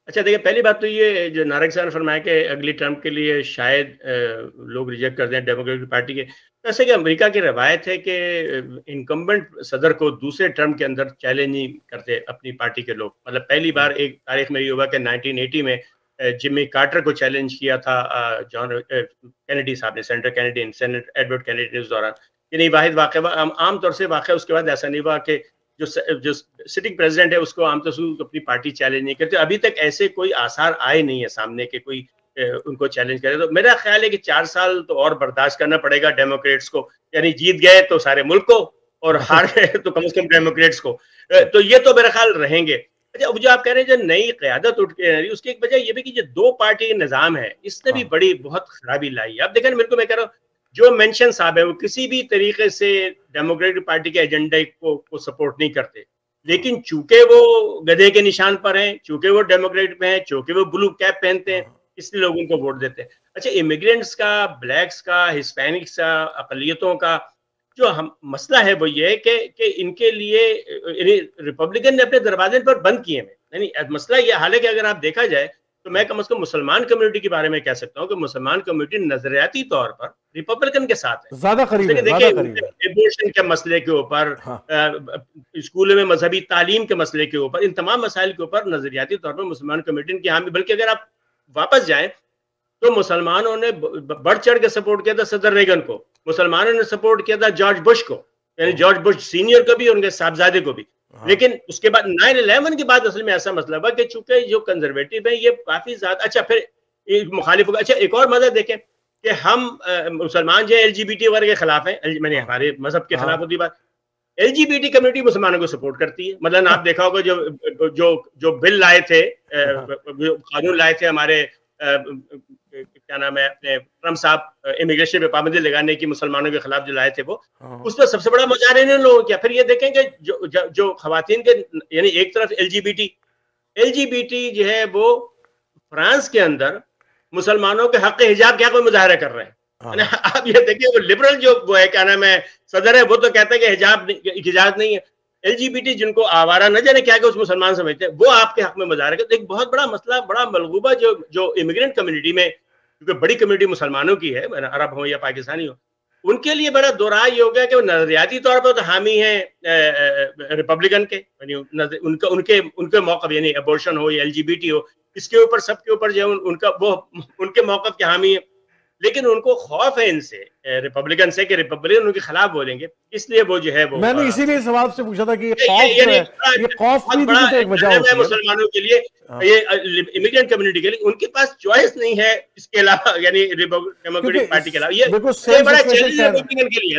अच्छा देखिए, पहली बात तो ये जो नारक साहब ने फरमाया कि अगली टर्म के लिए शायद लोग रिजेक्ट कर दें डेमोक्रेटिक पार्टी के. ऐसे कि अमेरिका की रवायत है कि इनकम्बेंट सदर को दूसरे टर्म के अंदर चैलेंज नहीं करते अपनी पार्टी के लोग. मतलब पहली बार एक तारीख में ये हुआ कि 1980 में जिमी कार्टर को चैलेंज किया था जॉन कैनेडी साहब ने, senator Kennedy, senator Edward Kennedy ने उस दौरान. ये नहीं वाहिद वाक़या, आमतौर से वाक़या उसके बाद ऐसा नहीं हुआ कि जो सिटिंग प्रेसिडेंट है उसको आमतौर से अपनी पार्टी चैलेंज नहीं करती. अभी तक ऐसे कोई आसार आए नहीं है सामने के कोई उनको चैलेंज करे. तो मेरा ख्याल है कि 4 साल तो और बर्दाश्त करना पड़ेगा डेमोक्रेट्स को. यानी जीत गए तो सारे मुल्क को, और हार गए तो कम से कम डेमोक्रेट्स को. तो ये तो मेरा ख्याल रहेंगे. अच्छा, जो आप कह रहे हैं जो नई क़यादत उठ के रही, उसकी एक वजह ये भी कि जो 2 पार्टी निज़ाम है इसने भी बड़ी बहुत खराबी लाई है. अब देखें, मेरे को मैं कह रहा हूँ जो मेंशन साहब है वो किसी भी तरीके से डेमोक्रेटिक पार्टी के एजेंडे को सपोर्ट नहीं करते, लेकिन चूंकि वो गधे के निशान पर हैं, चूंकि वो डेमोक्रेट में हैं, चूंकि वो ब्लू कैप पहनते हैं, इसलिए लोग उनको वोट देते हैं. अच्छा, इमिग्रेंट्स का, ब्लैक्स का, हिस्पैनिक्स का, अकलियतों का जो मसला है वो ये है कि इनके लिए रिपब्लिकन ने अपने दरवाजे पर बंद किए हैं. यानी मसला ये, हालांकि अगर आप देखा जाए तो मैं कम से कम मुसलमान कम्युनिटी के बारे में कह सकता हूँ कि मुसलमान कम्युनिटी नजरियाती तौर पर रिपब्लिकन के साथ है, ज्यादा करीब है. देखिए, एबॉर्शन के मसले के ऊपर, स्कूलों में मजहबी तालीम के मसले के ऊपर, इन तमाम मसाइल के ऊपर नजरियाती तौर पर मुसलमान कम्युनिटी की हामी. बल्कि अगर आप वापस जाएं तो मुसलमानों ने बढ़ चढ़ के सपोर्ट किया था सदर रेगन को, मुसलमानों ने सपोर्ट किया था जॉर्ज बुश को, यानी जॉर्ज बुश सीनियर को भी, उनके साहबजादे को भी. लेकिन उसके बाद 9/11 के बाद असल में ऐसा मसला हुआ कि चूंकि जो कंजर्वेटिव है ये काफी ज्यादा, अच्छा फिर मुखालिफ होगा. अच्छा, एक और मसला देखें कि हम मुसलमान जो एलजीबीटी वर्ग के खिलाफ हैं, मैंने हमारे मजहब के खिलाफ होती बात, एलजीबीटी कम्युनिटी मुसलमानों को सपोर्ट करती है. मतलब आप देखा होगा जो बिल लाए थे, कानून लाए थे हमारे क्या नाम है, अपने ट्रम्प साहब, इमिग्रेशन पे पाबंदी लगाने की मुसलमानों के खिलाफ जो लाए थे, वो उसमें सबसे बड़ा मुजाहरा इन लोगों किया. फिर ये देखेंगे जो खवातीन के, यानी एक तरफ एलजीबीटी जो है वो फ्रांस के अंदर मुसलमानों के हक हिजाब क्या कोई मुजाहरा कर रहे हैं. आप ये देखिए, वो लिबरल जो वो है, क्या नाम है, सदर है, वो तो कहता है कि हिजाब की इजाजत नहीं है. एलजीबीटी जिनको आवारा न जाने क्या उस मुसलमान समझते हैं, वो आपके हक में मुजाहरा करते. एक बहुत बड़ा मसला, बड़ा मलगूबा जो इमिग्रेंट कम्युनिटी में, क्योंकि बड़ी कम्युनिटी मुसलमानों की है, अरब हो या पाकिस्तानी हो, उनके लिए बड़ा दोहरा ये हो गया कि वो नजरियाती तौर पर तो हामी हैं रिपब्लिकन के, यानी उनके मौक़िफ़, यानी अबॉर्शन हो या एलजीबीटी हो, इसके ऊपर सबके ऊपर जो है उनके मौक़िफ़ के हामी है. लेकिन उनको खौफ है इनसे, रिपब्लिकन से, कि रिपब्लिकन उनके खिलाफ बोलेंगे, इसलिए वो जो है वो, मैंने इसीलिए सवाल से पूछा था कि ये खौफ भी तो एक वजह होती है मुसलमानों के लिए, ये इमिग्रेंट कम्युनिटी के लिए. उनके पास चॉइस नहीं है इसके अलावा, यानी डेमोक्रेटिक पार्टी के अलावा. ये बड़ा चैलेंज है रिपब्लिकन के लिए.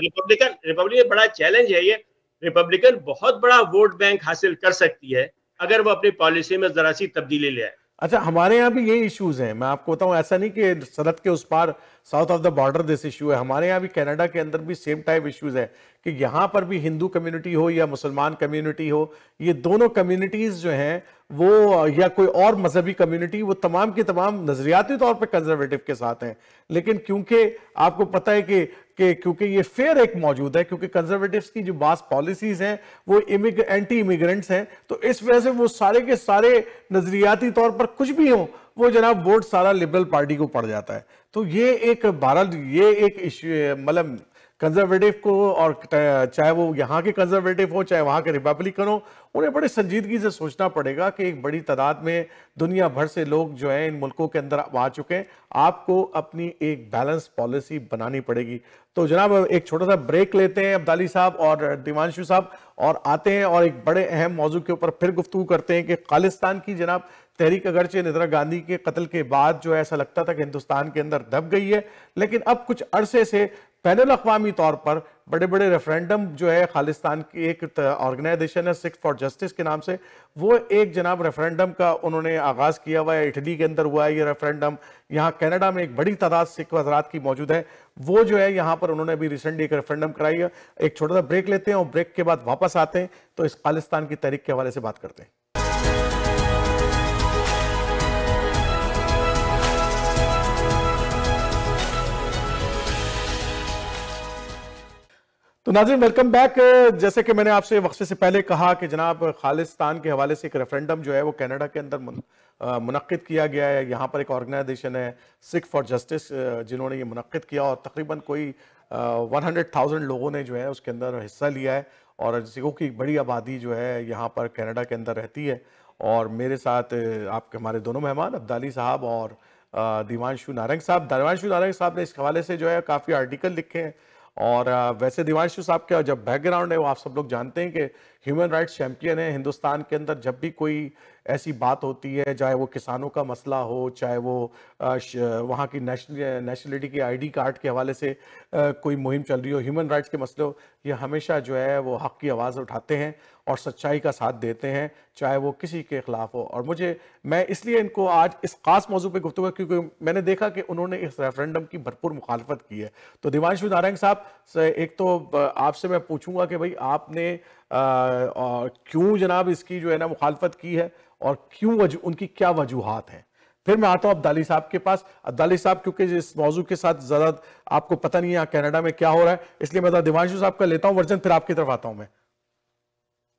रिपब्लिकन बड़ा चैलेंज है ये. रिपब्लिकन बहुत बड़ा वोट बैंक हासिल कर सकती है अगर वो अपनी पॉलिसी में जरा सी तब्दीली ले आए. अच्छा, हमारे यहाँ भी ये इश्यूज हैं. मैं आपको बताऊं, ऐसा नहीं कि सरहद के उस पार, south of the border this issue है. हमारे यहाँ भी, कनाडा के अंदर भी सेम टाइप इश्यूज है कि यहाँ पर भी हिंदू कम्युनिटी हो या मुसलमान कम्युनिटी हो, ये दोनों कम्युनिटीज जो हैं वो, या कोई और मजहबी कम्युनिटी, वो तमाम के तमाम नजरियाती तौर पे कंजर्वेटिव के साथ हैं. लेकिन क्योंकि आपको पता है कि क्योंकि ये फेयर एक मौजूद है, क्योंकि कंजर्वेटिव्स की जो बास पॉलिसीज हैं वो एंटी इमिग्रेंट्स हैं, तो इस वजह से वो सारे के सारे नजरियाती तौर पर कुछ भी हो, वो जनाब वोट सारा लिबरल पार्टी को पड़ जाता है. तो ये एक इश्यू, मतलब कंजर्वेटिव को, और चाहे वो यहाँ के कंजर्वेटिव हो चाहे वहाँ के रिपब्लिकन हो, उन्हें बड़े संजीदगी से सोचना पड़ेगा कि एक बड़ी तादाद में दुनिया भर से लोग जो है इन मुल्कों के अंदर आ चुके हैं। आपको अपनी एक बैलेंस पॉलिसी बनानी पड़ेगी। तो जनाब एक छोटा सा ब्रेक लेते हैं अब्दाली साहब और दिवांशु साहब, और आते हैं और एक बड़े अहम मौजू के ऊपर फिर गुफ्तगू करते हैं कि खालिस्तान की जनाब तहरीक अगरचे इंदिरा गांधी के कत्ल के बाद जो है ऐसा लगता था कि हिंदुस्तान के अंदर दब गई है, लेकिन अब कुछ अरसे से बैनुल अक़वामी तौर पर बड़े बड़े रेफरेंडम जो है, खालिस्तान की एक ऑर्गेनाइजेशन है सिख फॉर जस्टिस के नाम से, वो एक जनाब रेफरेंडम का उन्होंने आगाज किया हुआ है। इटली के अंदर हुआ है ये रेफरेंडम, यहाँ कनाडा में एक बड़ी तादाद सिख हजरात की मौजूद है, वो जो है यहाँ पर उन्होंने अभी रिसेंटली एक रेफरेंडम कराई है। एक छोटा सा ब्रेक लेते हैं और ब्रेक के बाद वापस आते हैं तो इस खालिस्तान की तहरीक के हवाले से बात करते हैं। तो नाज़रीन वेलकम बैक। जैसे कि मैंने आपसे वक्फे से पहले कहा कि जनाब खालिस्तान के हवाले से एक रेफरेंडम जो है वो कनाडा के अंदर मुनक्किद किया गया है। यहाँ पर एक ऑर्गेनाइजेशन है सिख फॉर जस्टिस जिन्होंने ये मुनक्किद किया, और तकरीबन कोई 100,000 लोगों ने जो है उसके अंदर हिस्सा लिया है, और सिखों की बड़ी आबादी जो है यहाँ पर कनाडा के अंदर रहती है। और मेरे साथ आपके हमारे दोनों मेहमान अब्दाली साहब और दिवांशु नारंग साहब। दिवांशु नारंग साहब ने इस हवाले से जो है काफ़ी आर्टिकल लिखे हैं, और वैसे दिवांशु साहब का जब बैकग्राउंड है वो आप सब लोग जानते हैं कि ह्यूमन राइट्स चैंपियन है। हिंदुस्तान के अंदर जब भी कोई ऐसी बात होती है, चाहे वो किसानों का मसला हो, चाहे वो वहाँ की नेशनलिटी के आईडी कार्ड के हवाले से कोई मुहिम चल रही हो, ह्यूमन राइट्स के मसले हो, ये हमेशा जो है वो हक की आवाज़ उठाते हैं और सच्चाई का साथ देते हैं, चाहे वो किसी के खिलाफ हो। और मैं इसलिए इनको आज इस खास मौजू पे गुफ्तगू, क्योंकि मैंने देखा कि उन्होंने इस रेफरेंडम की भरपूर मुखालफत की है। तो दिवांशु नारंग साहब से एक तो आपसे मैं पूछूंगा कि भाई आपने क्यों जनाब इसकी जो है ना मुखालफत की है, और क्यों उनकी क्या वजूहात हैं। फिर मैं आता हूं अब्दाली साहब के पास। अब्दाली साहब क्योंकि इस मौजू के साथ ज्यादा आपको पता नहीं है यहाँ कनाडा में क्या हो रहा है, इसलिए मैं दिवांशु साहब का लेता हूं वर्जन, फिर आपकी तरफ आता हूं मैं।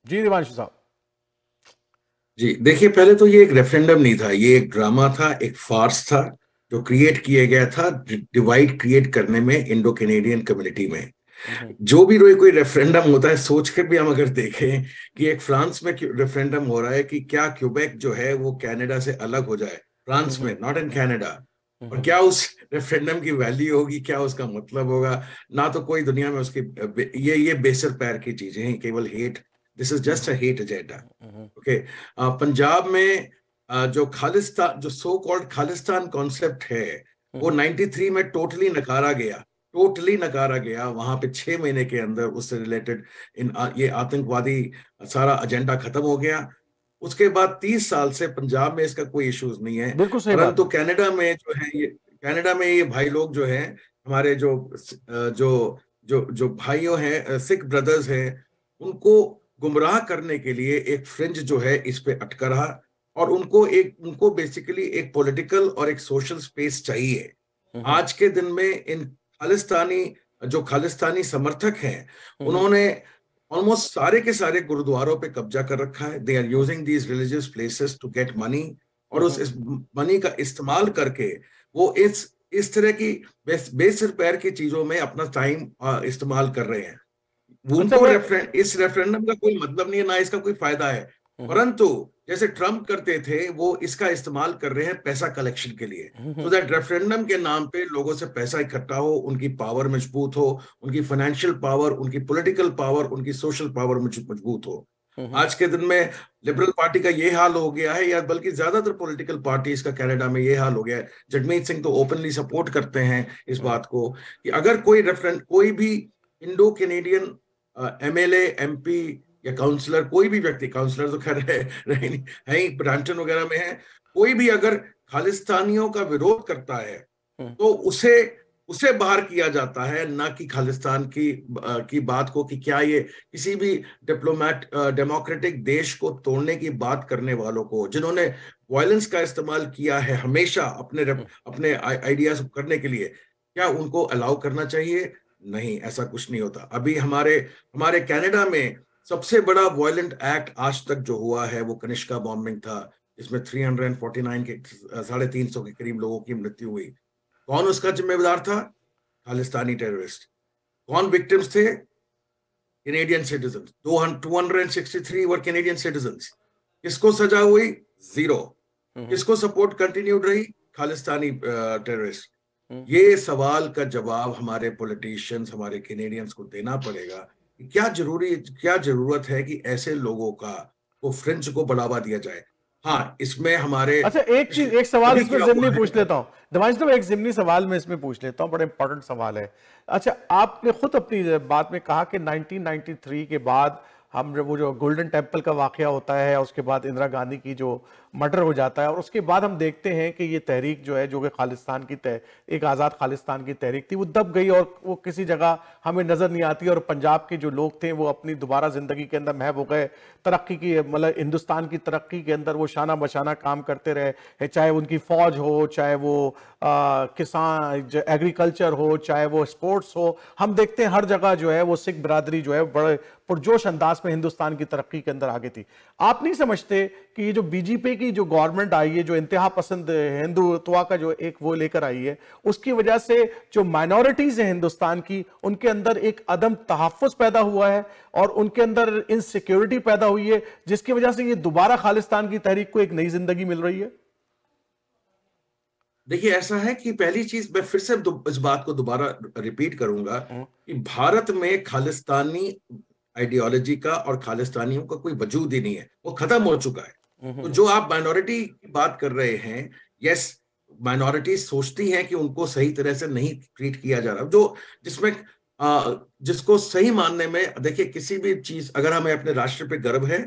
जी दिवांशु साहब। जी देखिए, पहले तो ये एक रेफरेंडम नहीं था, ये एक ड्रामा था, एक फार्स था जो क्रिएट किया गया था डिवाइड क्रिएट करने में इंडो कैनेडियन कम्युनिटी में। जो भी कोई रेफरेंडम होता है, सोच कर भी हम अगर देखें कि एक फ्रांस में रेफरेंडम हो रहा है कि क्या क्यूबेक जो है वो कनाडा से अलग हो जाए, फ्रांस में, नॉट इन कनाडा, और क्या उस रेफरेंडम की वैल्यू होगी, क्या उसका मतलब होगा, ना तो कोई दुनिया में उसकी ये बेसर पैर की चीजें हैं, केवल hate, this is just a hate agenda. Okay, Punjab में जो खालिस्तान, जो सो कॉल्ड खालिस्तान कॉन्सेप्ट है, वो 93 में टोटली नकारा गया। वहां पे 6 महीने के अंदर उससे रिलेटेड ये आतंकवादी सारा एजेंडा खत्म हो गया। उसके बाद 30 साल से पंजाब में इसका कोई इश्यूज नहीं है, परंतु कनाडा में जो है ये भाई लोग जो हैं, हमारे जो भाइयों हैं, सिख ब्रदर्स हैं, उनको गुमराह करने के लिए एक फ्रिंज जो है इस पे अटका रहा, और उनको बेसिकली एक पॉलिटिकल और एक सोशल स्पेस चाहिए। आज के दिन में इन खालिस्तानी समर्थक हैं, उन्होंने ऑलमोस्ट सारे के सारे गुरुद्वारों पे कब्जा कर रखा है। They are using these religious places to get money, और उस मनी का इस्तेमाल करके वो इस तरह की बेसिर पैर की चीजों में अपना टाइम इस्तेमाल कर रहे हैं। उनको इस रेफरेंडम का कोई मतलब नहीं है, ना इसका कोई फायदा है, परंतु जैसे ट्रम्प करते थे वो इसका इस्तेमाल कर रहे हैं पैसा कलेक्शन के लिए, सो दैट रेफरेंडम के नाम पे लोगों से पैसा इकट्ठा हो, उनकी पावर मजबूत हो, उनकी फाइनेंशियल पावर, उनकी पॉलिटिकल पावर, उनकी सोशल पावर मजबूत हो। आज के दिन में लिबरल पार्टी का ये हाल हो गया है, या बल्कि ज्यादातर पॉलिटिकल पार्टीज का कनाडा में ये हाल हो गया है। जगमीत सिंह तो ओपनली सपोर्ट करते हैं इस बात को कि अगर कोई भी इंडो कैनेडियन एमएलए, एमपी या काउंसलर, कोई भी व्यक्ति, काउंसलर तो खैर है ही ब्रांटन वगैरह में है, कोई भी अगर खालिस्तानियों का विरोध करता है तो उसे बाहर किया जाता है, ना कि खालिस्तान की बात को, कि क्या ये किसी भी डेमोक्रेटिक देश को तोड़ने की बात करने वालों को, जिन्होंने वायलेंस का इस्तेमाल किया है हमेशा अपने आइडियाज करने के लिए, क्या उनको अलाउ करना चाहिए? नहीं, ऐसा कुछ नहीं होता। अभी हमारे कनाडा में सबसे बड़ा वायलेंट एक्ट आज तक जो हुआ है वो कनिष्का बॉम्बिंग था, इसमें 349 के 350 के करीब लोगों की मृत्यु हुई। कौन उसका जिम्मेदार था? खालिस्तानी टेररिस्ट। कौन विक्टिम्स थे? Canadian citizen. 263 वर कैनेडियन सिटीजन्स। किसको सजा हुई? 0। किसको सपोर्ट कंटिन्यूड रही? खालिस्तानी टेररिस्ट। ये सवाल का जवाब हमारे पॉलिटिशियंस, हमारे कैनेडियंस को देना पड़ेगा। क्या जरूरत है कि ऐसे लोगों को फ्रेंच को बढ़ावा दिया जाए? हाँ, इसमें हमारे अच्छा, एक सवाल इसमें जिमनी पूछ लेता हूं दिवांश साहब, एक जिमनी सवाल में इसमें पूछ लेता हूं, बड़ा इंपॉर्टेंट सवाल है। अच्छा, आपने खुद अपनी बात में कहा कि 1993 के बाद हम वो जो गोल्डन टेम्पल का वाकया होता है, उसके बाद इंदिरा गांधी की जो मर्डर हो जाता है, और उसके बाद हम देखते हैं कि ये तहरीक जो है, जो कि खालिस्तान की एक आज़ाद खालिस्तान की तहरीक थी, वो दब गई और वो किसी जगह हमें नज़र नहीं आती। और पंजाब के जो लोग थे वो अपनी दोबारा ज़िंदगी के अंदर महव हो गए, तरक्की की, मतलब हिंदुस्तान की तरक्की के अंदर वो शाना बशाना काम करते रहे, चाहे उनकी फ़ौज हो, चाहे वो किसान एग्रीकल्चर हो, चाहे वो स्पोर्ट्स हो। हम देखते हैं हर जगह जो है वो सिख बिरादरी जो है बड़े पुरजोश अंदाज में हिंदुस्तान की तरक्की के अंदर आगे थी। आप नहीं समझते कि ये जो बीजेपी की जो गवर्नमेंट आई है, जो इंतहा पसंद हिंदुत्व का जो एक वो लेकर आई है, उसकी वजह से जो माइनॉरिटीज है हिंदुस्तान की, उनके अंदर एक अदम तहफ़्फ़ुज़ पैदा हुआ है और उनके अंदर इनसिक्योरिटी पैदा हुई है, जिसकी वजह से ये दोबारा खालिस्तान की तहरीक को एक नई जिंदगी मिल रही है? देखिए, ऐसा है कि पहली चीज मैं फिर से इस बात को दोबारा रिपीट करूंगा कि भारत में खालिस्तानी आइडियोलॉजी का और खालिस्तानियों का कोई वजूद ही नहीं है, वो खत्म हो चुका है। तो जो आप माइनॉरिटी की बात कर रहे हैं, यस, माइनॉरिटी सोचती हैं कि उनको सही तरह से नहीं ट्रीट किया जा रहा, जो जिसमें जिसको सही मानने में, देखिए किसी भी चीज, अगर हमें अपने राष्ट्र पे गर्व है,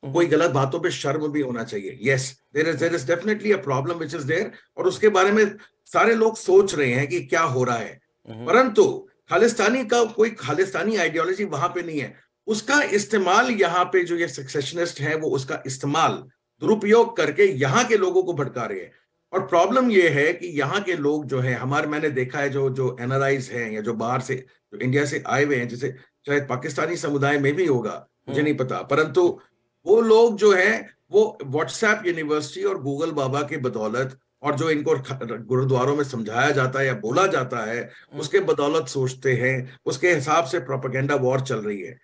कोई गलत बातों पे शर्म भी होना चाहिए। Yes, there is definitely a problem which is there, और उसके बारे में सारे लोग सोच रहे हैं कि क्या हो रहा है, परंतु खालिस्तानी का कोई खालिस्तानी आइडियोलॉजी वहां पे नहीं है। उसका इस्तेमाल यहाँ पे जो ये सक्सेशनिस्ट है, वो उसका इस्तेमाल दुरुपयोग करके यहाँ के लोगों को भड़का रहे हैं। और प्रॉब्लम ये है कि यहाँ के लोग जो है, मैंने देखा है, जो एनआरआईज हैं या जो बाहर से, जो इंडिया से आए हुए हैं, जैसे शायद पाकिस्तानी समुदाय में भी होगा, मुझे नहीं पता, परंतु वो लोग जो है वो व्हाट्सएप यूनिवर्सिटी और गूगल बाबा की बदौलत, और जो इनको गुरुद्वारों में समझाया जाता है या बोला जाता है, उसके बदौलत सोचते हैं, उसके हिसाब से प्रोपेगेंडा वॉर चल रही है।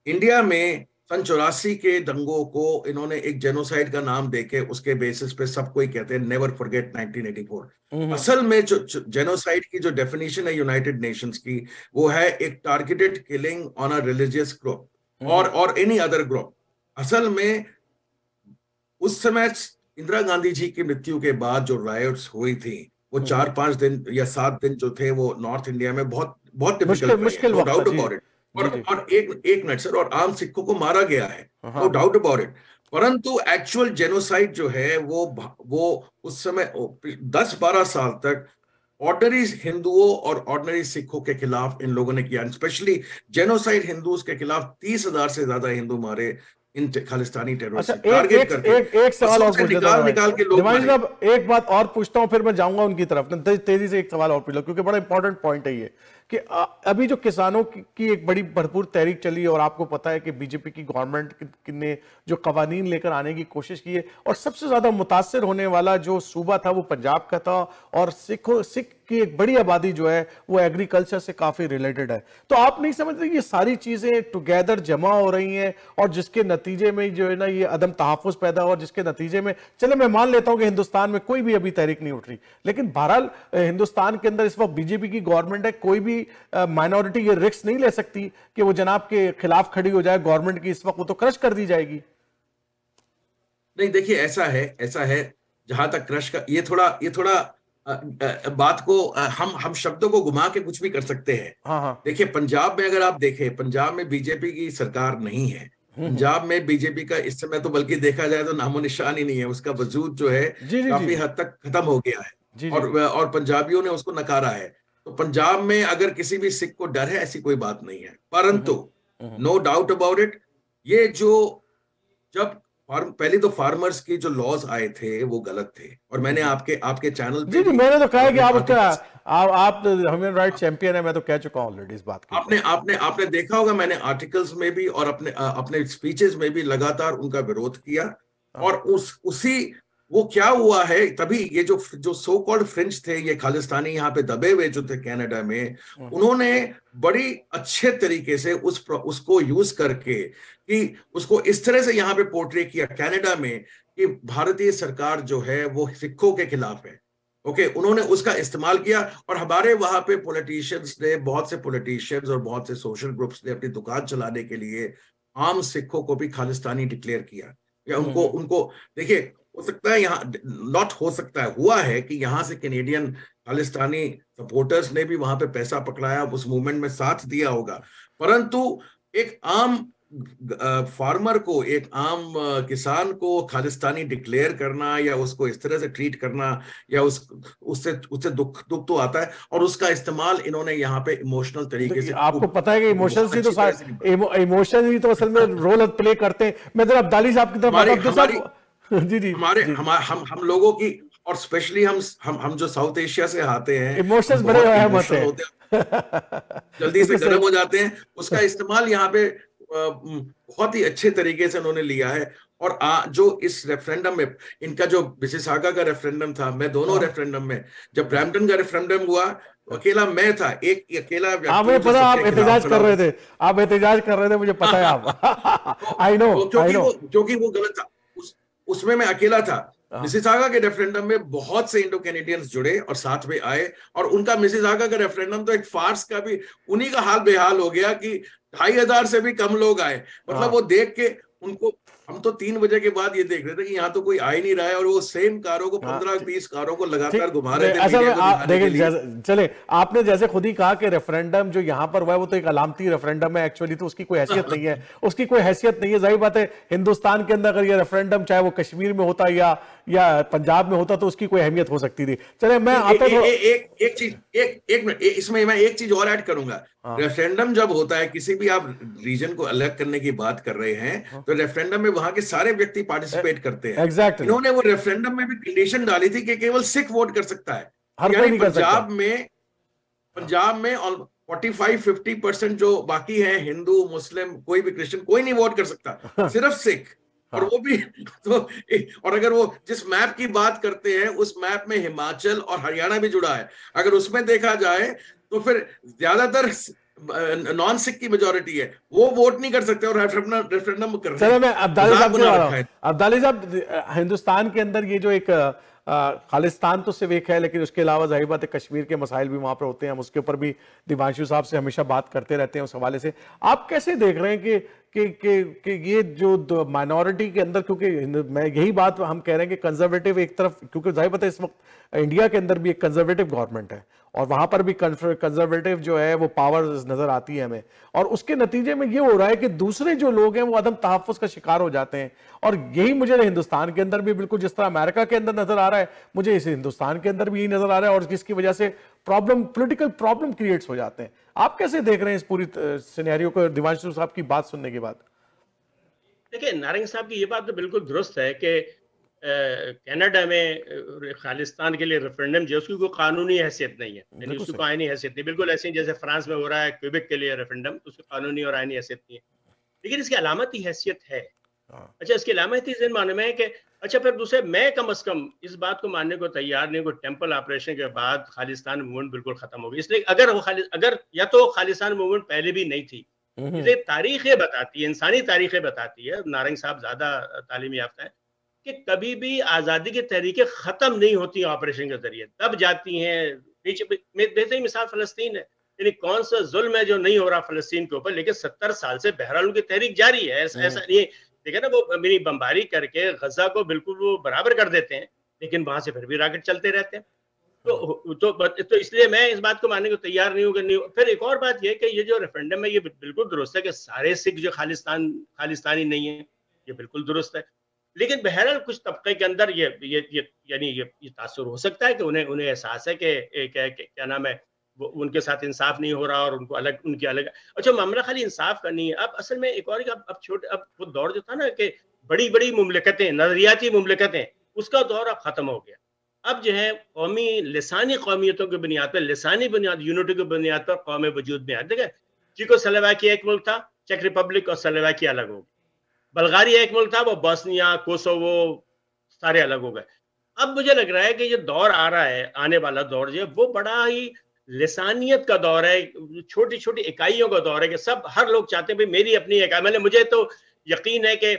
इंडिया में सन 84 के दंगों को इन्होंने एक जेनोसाइड का नाम देके उसके बेसिस पे सबको ही कहते हैं नेवर फॉरगेट 1984। असल में जो जेनोसाइड की जो डेफिनेशन है यूनाइटेड नेशंस की, वो है एक targeted killing on a religious group और एनी अदर ग्रुप। असल में उस समय इंदिरा गांधी जी की मृत्यु के बाद जो रायट्स हुई थी, वो 4-5 दिन या 7 दिन जो थे, वो नॉर्थ इंडिया में बहुत बहुत difficult, no doubt about it. और एक मिनट सर, और आम सिखों को मारा गया है, नो डाउट अबाउट इट, परंतु एक्चुअल जेनोसाइड जो है वो उस समय 10-12 साल तक ऑर्डिनरी हिंदुओं और ऑर्डिनरी सिखों के खिलाफ इन लोगों ने किया। स्पेशली जेनोसाइड हिंदूज के खिलाफ 30,000 से ज्यादा हिंदू मारे इन खालिस्तानी टेररिस्ट टारगेट करके। एक सवाल और पूछ लेता हूं निकाल के लोग, एक बात और पूछता हूं, फिर मैं जाऊंगा उनकी तरफ। तेजी से एक सवाल और पूछ लो, क्योंकि बड़ा इंपॉर्टेंट पॉइंट है ये कि अभी जो किसानों की एक बड़ी भरपूर तहरीक चली, और आपको पता है कि बीजेपी की गवर्नमेंट ने जो कवानीन लेकर आने की कोशिश की है, और सबसे ज्यादा मुतासर होने वाला जो सूबा था वो पंजाब का था, और सिख की एक बड़ी आबादी जो है वो एग्रीकल्चर से काफी रिलेटेड है। तो आप नहीं समझते ये सारी चीजें टुगेदर जमा हो रही हैं, और जिसके नतीजे में जो है ना ये अदम तहफ़्फ़ुज़ पैदा हो, और जिसके नतीजे में, चले मैं मान लेता हूं कि हिंदुस्तान में कोई भी अभी तहरीक नहीं उठ रही, लेकिन बहरहाल हिंदुस्तान के अंदर इस वक्त बीजेपी की गवर्नमेंट है, कोई भी माइनॉरिटी ये रिस्क नहीं ले सकती कि वो जनाब के खिलाफ खड़ी हो जाए गवर्नमेंट की, इस वक्त वो तो क्रश कर दी जाएगी। नहीं, देखिए ऐसा है जहां तक क्रश का, ये थोड़ा बात को हम शब्दों को घुमा के कुछ भी कर सकते हैं। हाँ। देखिए, पंजाब में अगर आप देखें, पंजाब में बीजेपी की सरकार नहीं है। पंजाब में बीजेपी का इस समय तो बल्कि देखा जाए तो नामो निशान ही नहीं है, उसका वजूद जो है काफी हद तक खत्म हो गया है, और पंजाबियों ने उसको नकारा है। तो पंजाब में अगर किसी भी सिख को डर है, ऐसी कोई बात नहीं है, परंतु नो डाउट अबाउट इट, ये जो जब पहले तो फार्मर्स की जो लॉज आए थे वो गलत थे, और मैंने आपके चैनल पे मैंने तो कहा कि आप ह्यूमन राइट चैंपियन है, मैं तो कह चुका हूं ऑलरेडी इस बात की। आपने देखा होगा, मैंने आर्टिकल्स में भी और अपने स्पीचेस में भी लगातार उनका विरोध किया, और उसी वो क्या हुआ है, तभी ये जो सो कॉल्ड फ्रेंच थे, ये खालिस्तानी यहाँ पे दबे हुए जो थे कनाडा में, उन्होंने बड़ी अच्छे तरीके से उसको यूज करके कि उसको इस तरह से यहाँ पे पोर्ट्रे किया कनाडा में कि भारतीय सरकार जो है वो सिखों के खिलाफ है। ओके, उन्होंने उसका इस्तेमाल किया, और हमारे वहां पे पॉलिटिशियंस ने, बहुत से पॉलिटिशियंस और बहुत से सोशल ग्रुप्स ने अपनी दुकान चलाने के लिए आम सिखों को भी खालिस्तानी डिक्लेयर किया, या उनको उनको देखिए, हो सकता है यहाँ नॉट, हो सकता है हुआ है कि यहाँ से कैनेडियन खालिस्तानी सपोर्टर्स ने भी वहां पे पैसा पकड़ाया, उस मूवमेंट में साथ दिया होगा, परंतु एक आम फार्मर को, एक आम किसान को खालिस्तानी डिक्लेयर करना या उसको इस तरह से ट्रीट करना, या उससे उससे दुख तो आता है, और उसका इस्तेमाल इन्होंने यहाँ पे इमोशनल तरीके से, आपको पता है कि इमोशंस ही तो इमोशन ही तो असल में रोल प्ले करते हैं। मैं जरा अब्दाली साहब की तरफ जी जी, हम लोगों की, और स्पेशली हम जो साउथ एशिया से आते हैं, इमोशंस बड़े इमोशनल होते हैं, जल्दी से गर्म हो जाते हैं, उसका इस्तेमाल यहाँ पे बहुत ही अच्छे तरीके से उन्होंने लिया है। और जो इस रेफरेंडम में, इनका जो मिसिसागा का रेफरेंडम था, मैं दोनों रेफरेंडम में, जब ब्रैम्पटन का रेफरेंडम हुआ अकेला मैं था, एक अकेला व्यक्ति, पता आप एहतजाज कर रहे थे, आप एहतजाज कर रहे थे, मुझे पता है आप आई नो, क्योंकि वो गलत था, उसमें मैं अकेला था। मिसिसागा के रेफरेंडम में बहुत से इंडो कैनेडियंस जुड़े और साथ में आए, और उनका मिसिसागा का रेफरेंडम तो एक फार्स का भी, उन्हीं का हाल बेहाल हो गया कि 2500 से भी कम लोग आए। मतलब वो देख के उनको, हम तो 3 बजे के बाद ये देख रहे थे कि यहाँ तो कोई आ ही नहीं रहा है, और वो सेम कारों को 15-20 कारों को लगातार घुमा रहे थे। देखिए, चले, आपने जैसे खुद ही कहा कि रेफरेंडम जो यहाँ पर हुआ है वो तो एक अलामती रेफरेंडम है एक्चुअली, तो उसकी कोई हैसियत नहीं है, उसकी कोई हैसियत नहीं है। जाहिर बात है, हिंदुस्तान के अंदर अगर ये रेफरेंडम चाहे वो कश्मीर में होता या पंजाब में होता तो उसकी कोई अहमियत हो सकती थी। चले, मैं एक चीज, एक मिनट, इसमें मैं एक चीज और ऐड करूंगा। रेफरेंडम जब होता है, किसी भी आप रीजन को अलग करने की बात कर रहे हैं, तो रेफरेंडम में वहां के सारे व्यक्ति पार्टिसिपेट करते हैं। Exactly. इन्होंने वो रेफरेंडम में भी कंडीशन डाली थी कि केवल सिख वोट कर सकता है, यानी पंजाब में और 45-50% जो बाकी है, हिंदू, मुस्लिम, कोई भी क्रिश्चियन, कोई नहीं वोट कर सकता, सिर्फ सिख। और वो भी तो, और अगर वो जिस मैप की बात करते हैं, उस मैप में हिमाचल और हरियाणा भी जुड़ा है, अगर उसमें देखा जाए तो फिर ज्यादातर नॉन सिख की मेजोरिटी है, वो वोट नहीं कर सकते और रेफरेंडम कर रहे हैं। मैं अब्दाली साहब, हिंदुस्तान के अंदर ये जो एक खालिस्तान तो सिर्फ एक है, लेकिन उसके अलावा जाहिर बात है कश्मीर के मसाइल भी वहां पर होते हैं, हम उसके ऊपर भी दिवांशु साहब से हमेशा बात करते रहते हैं उस हवाले से। आप कैसे देख रहे हैं कि ये जो माइनॉरिटी के अंदर, क्योंकि मैं यही बात हम कह रहे हैं कि कंजर्वेटिव एक तरफ, क्योंकि जाहिर बात है इस वक्त इंडिया के अंदर भी एक कंजर्वेटिव गवर्नमेंट है और वहां पर भी कंजर्वेटिव जो है वो पावर नजर आती है हमें, और उसके नतीजे में ये हो रहा है कि दूसरे जो लोग हैं वो अदम तहफ़्फ़ुज़ का शिकार हो जाते हैं। और यही मुझे हिंदुस्तान के अंदर भी, बिल्कुल जिस तरह अमेरिका के अंदर नजर आ रहा है, मुझे इस हिंदुस्तान के अंदर भी यही नजर आ रहा है, और जिसकी वजह से पॉलिटिकल प्रॉब्लम क्रिएट्स हो जाते हैं। आप कैसे देख रहे हैं इस पूरी सिनेरियो को, दिवांशु साहब की बात सुनने के बाद? देखिए, नारंग साहब की ये बात तो बिल्कुल दुरुस्त है कि कनाडा में खालिस्तान के लिए रेफरेंडम जो उसकी कोई कानूनी हैसियत नहीं है, यानी उसकी कोई आईनी हैसियत नहीं, बिल्कुल ऐसे ही जैसे फ्रांस में हो रहा है क्वेबेक के लिए रेफरेंडम, उसकी कानूनी और आईनी हैसियत नहीं है, लेकिन इसकी अलामती हैसियत है। अच्छा, इसकी अलामती इस माने में है कि अच्छा, फिर दूसरे, मैं कम अज कम इस बात को मानने को तैयार नहीं, कोई टेम्पल ऑपरेशन के बाद खालिस्तान मूवमेंट बिल्कुल खत्म हो गई। इसलिए अगर या तो खालिस्तान मूवमेंट पहले भी नहीं थी, इसलिए तारीखें बताती है, इंसानी तारीखें बताती है, नारंग साहब ज्यादा तालीमी याफ्ता है, कि कभी भी आजादी की तहरीकें खत्म नहीं होती ऑपरेशन के जरिए, तब जाती हैं नीचे। बेहतरीन मिसाल फलस्तीन है, यानी कौन सा जुल्म है जो नहीं हो रहा फलस्तीन के ऊपर, लेकिन 70 साल से बहरहाल उनकी तहरीक जारी है। ऐसा नहीं देखा ना, वो मिनी बमबारी करके गजा को बिल्कुल वो बराबर कर देते हैं, लेकिन वहां से फिर भी रॉकेट चलते रहते हैं। तो इसलिए मैं इस बात को मानने को तैयार नहीं हूँ। फिर एक और बात यह कि ये जो रेफरेंडम है ये बिल्कुल दुरुस्त है कि सारे सिख जो खालिस्तानी नहीं है, ये बिल्कुल दुरुस्त है, लेकिन बहरहाल कुछ तबके के अंदर ये तासुर हो सकता है कि उन्हें एहसास है कि क्या नाम है, वो उनके साथ इंसाफ नहीं हो रहा और उनकी अलग। अच्छा, मामला खाली इंसाफ का नहीं है, अब असल में एक और अब वो दौर जो था ना कि बड़ी बड़ी मुमलिकतें, नजरियाती मुमलिकतें, उसका दौर अब खत्म हो गया। अब जो है कौमी लिसानी कौमियतों की बुनियाद पर, लिसानी बुनियाद, यूनिटी की बुनियाद पर कौमें वजूद में आए। देखिए, चेकोस्लोवाकिया एक मुल्क था, चेक रिपब्लिक और स्लोवाकिया अलग हो गई। बल्गारिया एक मुल्क था, वो बोस्निया, कोसोवो, सारे अलग हो गए। अब मुझे लग रहा है कि ये दौर आ रहा है, आने वाला दौर जो है वो बड़ा ही लिसानियत का दौर है, छोटी छोटी इकाइयों का दौर है कि सब हर लोग चाहते हैं भाई मेरी अपनी इकाई। मतलब मुझे तो यकीन है कि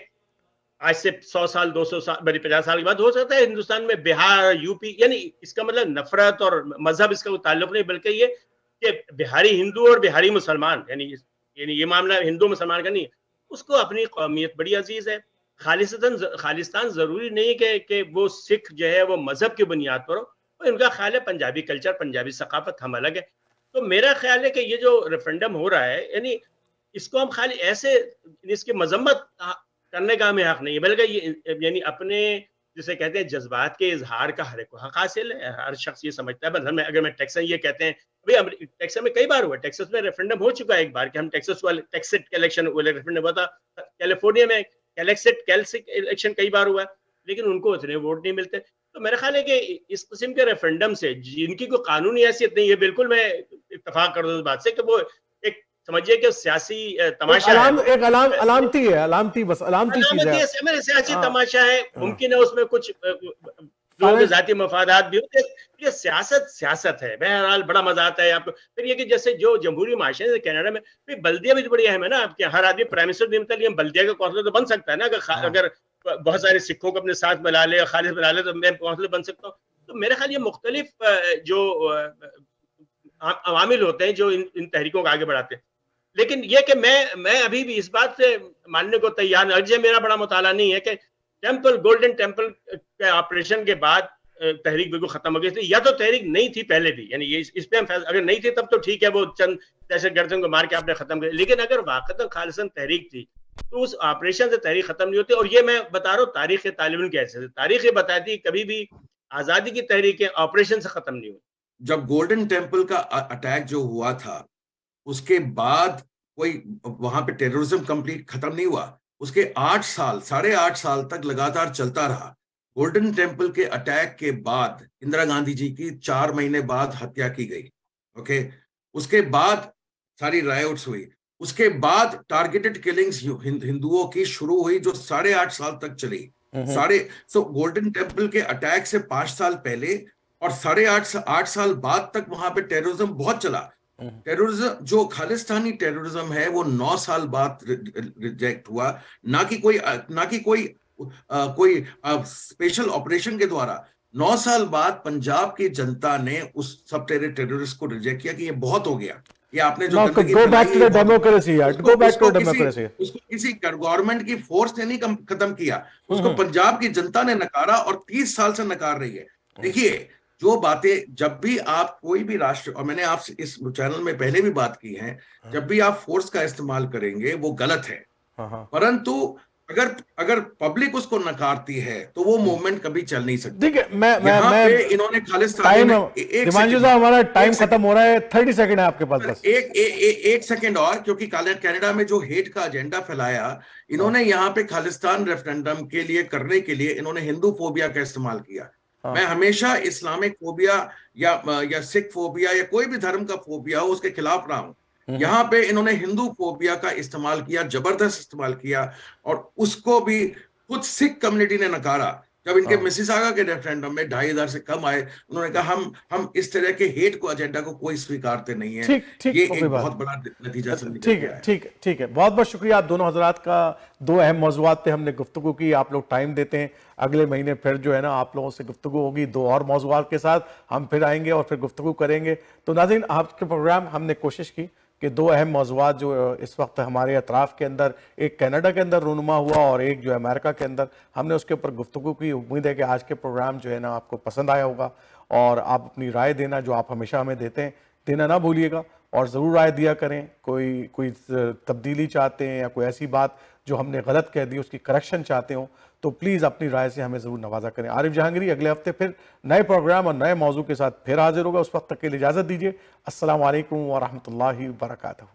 आज से 100 साल 200 साल 50 साल के बाद हो सकता है हिंदुस्तान में बिहार, यूपी, यानी इसका मतलब नफरत और मजहब इसका कोई ताल्लुक नहीं, बल्कि ये कि बिहारी हिंदू और बिहारी मुसलमान, यानी ये मामला हिंदू मुसलमान का नहीं है, उसको अपनी कौमियत बड़ी अजीज है। खालिस्तान जरूरी नहीं कि वो सिख जो है वो मजहब की बुनियाद पर हो, तो इनका ख्याल है पंजाबी कल्चर, पंजाबी सकाफत हम अलग है। तो मेरा ख्याल है कि ये जो रेफरेंडम हो रहा है, यानी इसको हम खाली ऐसे इसकी मजम्मत करने का हमें हक नहीं है, बल्कि ये यानी अपने जिसे कहते हैं जज्बात के इजहार का हर एक को हक हासिल है। हर शख्स ये समझता है। मतलब अगर मैं टेक्सास ये कहते हैं भाई, टेक्सास में कई बार हुआ, टेक्सास में रेफरेंडम हो चुका है एक बार कि हम टेक्सास वाले टेक्सिट इलेक्शन रेफरेंडम हुआ था। कैलिफोर्निया में कैलसिक इलेक्शन कई बार हुआ, लेकिन उनको इतने वोट नहीं मिलते। तो मेरा ख्याल है कि इस किस्म के रेफरेंडम से जिनकी कोई कानूनी हैसियत नहीं है, बिल्कुल मैं इत्तेफाक कर दूं इस बात से कि वो एक समझिए कि सियासी तमाशा है, एक अलामती है, अलामती, बस अलामती चीज है, सियासी तमाशा है। मुमकिन है उसमें कुछ लोगों के जाती मफादात भी होते हैं। ये सियासत है। बहरहाल बड़ा मजा आता है आपको। फिर ये कि जैसे जो जमहूरी माशरे जैसे कनाडा में फिर बल्दिया भी तो बड़ी अहम है ना आपके। हर आदमी प्राइम मिनिस्टर नहीं मतलब बल्दिया का कौंसलर तो बन सकता है ना, अगर बहुत सारे सिखों को अपने साथ मिला ले, खालिद मिला ले, तो मैं कौंसलर बन सकता हूँ। तो मेरे ख्याल ये मुख्तलिफ जो अवामिल होते हैं जो इन तहरीकों को आगे बढ़ाते हैं। लेकिन ये कि मैं अभी भी इस बात से मानने को तैयार नहीं, अजय मेरा बड़ा मुताला नहीं है कि गोल्डन टेम्पल के ऑपरेशन के बाद तहरीक बिल्कुल खत्म हो गई थी, या तो तहरीक नहीं थी पहले भी, यानी ये इस पे हम अगर नहीं थी तब तो ठीक है, वो चंद दहशतगर्दों को मार के आपने खत्म कर, लेकिन अगर वाकई खालिसन तहरीक थी तो उस ऑपरेशन से तहरीक खत्म नहीं होती। और ये मैं बता रहा हूँ तारीख के तालिब इल्म कैसे, तारीख ये बताती कभी भी आजादी की तहरीकें ऑपरेशन से खत्म नहीं हुई। जब गोल्डन टेम्पल का अटैक जो हुआ था उसके बाद कोई वहां पे टेररिज्म कंप्लीट खत्म नहीं हुआ। उसके 8 साल 8.5 साल तक लगातार चलता रहा। गोल्डन टेम्पल के अटैक के बाद इंदिरा गांधी जी की 4 महीने बाद हत्या की गई। ओके, उसके बाद सारी रायोट्स हुई। उसके बाद टारगेटेड किलिंग्स हिंदुओं की शुरू हुई जो 8.5 साल तक चली। गोल्डन टेम्पल के अटैक से 5 साल पहले और 8.5 साल बाद तक वहां पे टेररिज्म बहुत चला। टेररिज्म जो खालिस्तानी टेररिज्म है वो 9 साल बाद रिजेक्ट हुआ, ना कि कोई स्पेशल ऑपरेशन के द्वारा। 9 साल बाद पंजाब की जनता ने उस सब टेररिस्ट को रिजेक्ट किया कि ये बहुत हो गया, ये आपने जो उसको किसी गवर्नमेंट की फोर्स ने नहीं खत्म किया, उसको पंजाब की जनता ने नकारा और 30 साल से नकार रही है। देखिए, जो बातें जब भी आप कोई भी राष्ट्र, और मैंने आपसे इस चैनल में पहले भी बात की है, जब भी आप फोर्स का इस्तेमाल करेंगे वो गलत है, परंतु अगर पब्लिक उसको नकारती है तो वो मूवमेंट कभी चल नहीं सकती। ठीक है, मैं इन्होंने खालिस्तान हमारा टाइम खत्म हो रहा है, 30 सेकंड है आपके पास, बस एक सेकंड और, क्योंकि कनाडा में जो हेट का एजेंडा फैलाया इन्होंने, यहाँ पे खालिस्तान रेफरेंडम के लिए करने के लिए इन्होंने हिंदू फोबिया का इस्तेमाल किया। मैं हमेशा इस्लामिक फोबिया या सिख फोबिया या कोई भी धर्म का फोबिया हो उसके खिलाफ रहा हूं। यहाँ पे इन्होंने हिंदू फोबिया का इस्तेमाल किया, जबरदस्त इस्तेमाल किया, और उसको भी खुद सिख कम्युनिटी ने नकारा। जब इनके मिसिसागा के रेफरेंडम में 2,500 से कम आए, उन्होंने कहा हम इस तरह के हेट को एजेंडा को कोई स्वीकारते नहीं है। ये एक बहुत बड़ा नतीजा से निकल गया है। ठीक है, बहुत बहुत शुक्रिया आप दोनों हजरात का। 2 अहम मौजूआत पे हमने गुफ्तगू की, आप लोग टाइम देते हैं। अगले महीने फिर जो है ना आप लोगों से गुफ्तगू होगी, 2 और मौजूआत के साथ हम फिर आएंगे और फिर गुफ्तगू करेंगे। तो नाज़रीन, आपके प्रोग्राम हमने कोशिश की कि 2 अहम मौज़ूआत जो इस वक्त हमारे अतराफ़ के अंदर, एक कनाडा के अंदर रूनुमा हुआ और एक जो है अमेरिका के अंदर, हमने उसके ऊपर गुफ्तगू की। उम्मीद है कि आज के प्रोग्राम जो है ना आपको पसंद आया होगा, और आप अपनी राय देना जो आप हमेशा हमें देते हैं देना ना भूलिएगा, और ज़रूर राय दिया करें। कोई तब्दीली चाहते हैं या कोई ऐसी बात जो हमने गलत कह दी उसकी करेक्शन चाहते हो तो प्लीज़ अपनी राय से हमें ज़रूर नवाजा करें। आरिफ जहांगीरी अगले हफ्ते फिर नए प्रोग्राम और नए मौजू के साथ फिर हाजिर होगा। उस वक्त तक के लिए इजाज़त दीजिए। अस्सलाम वालेकुम व रहमतुल्लाहि व बरकातहू।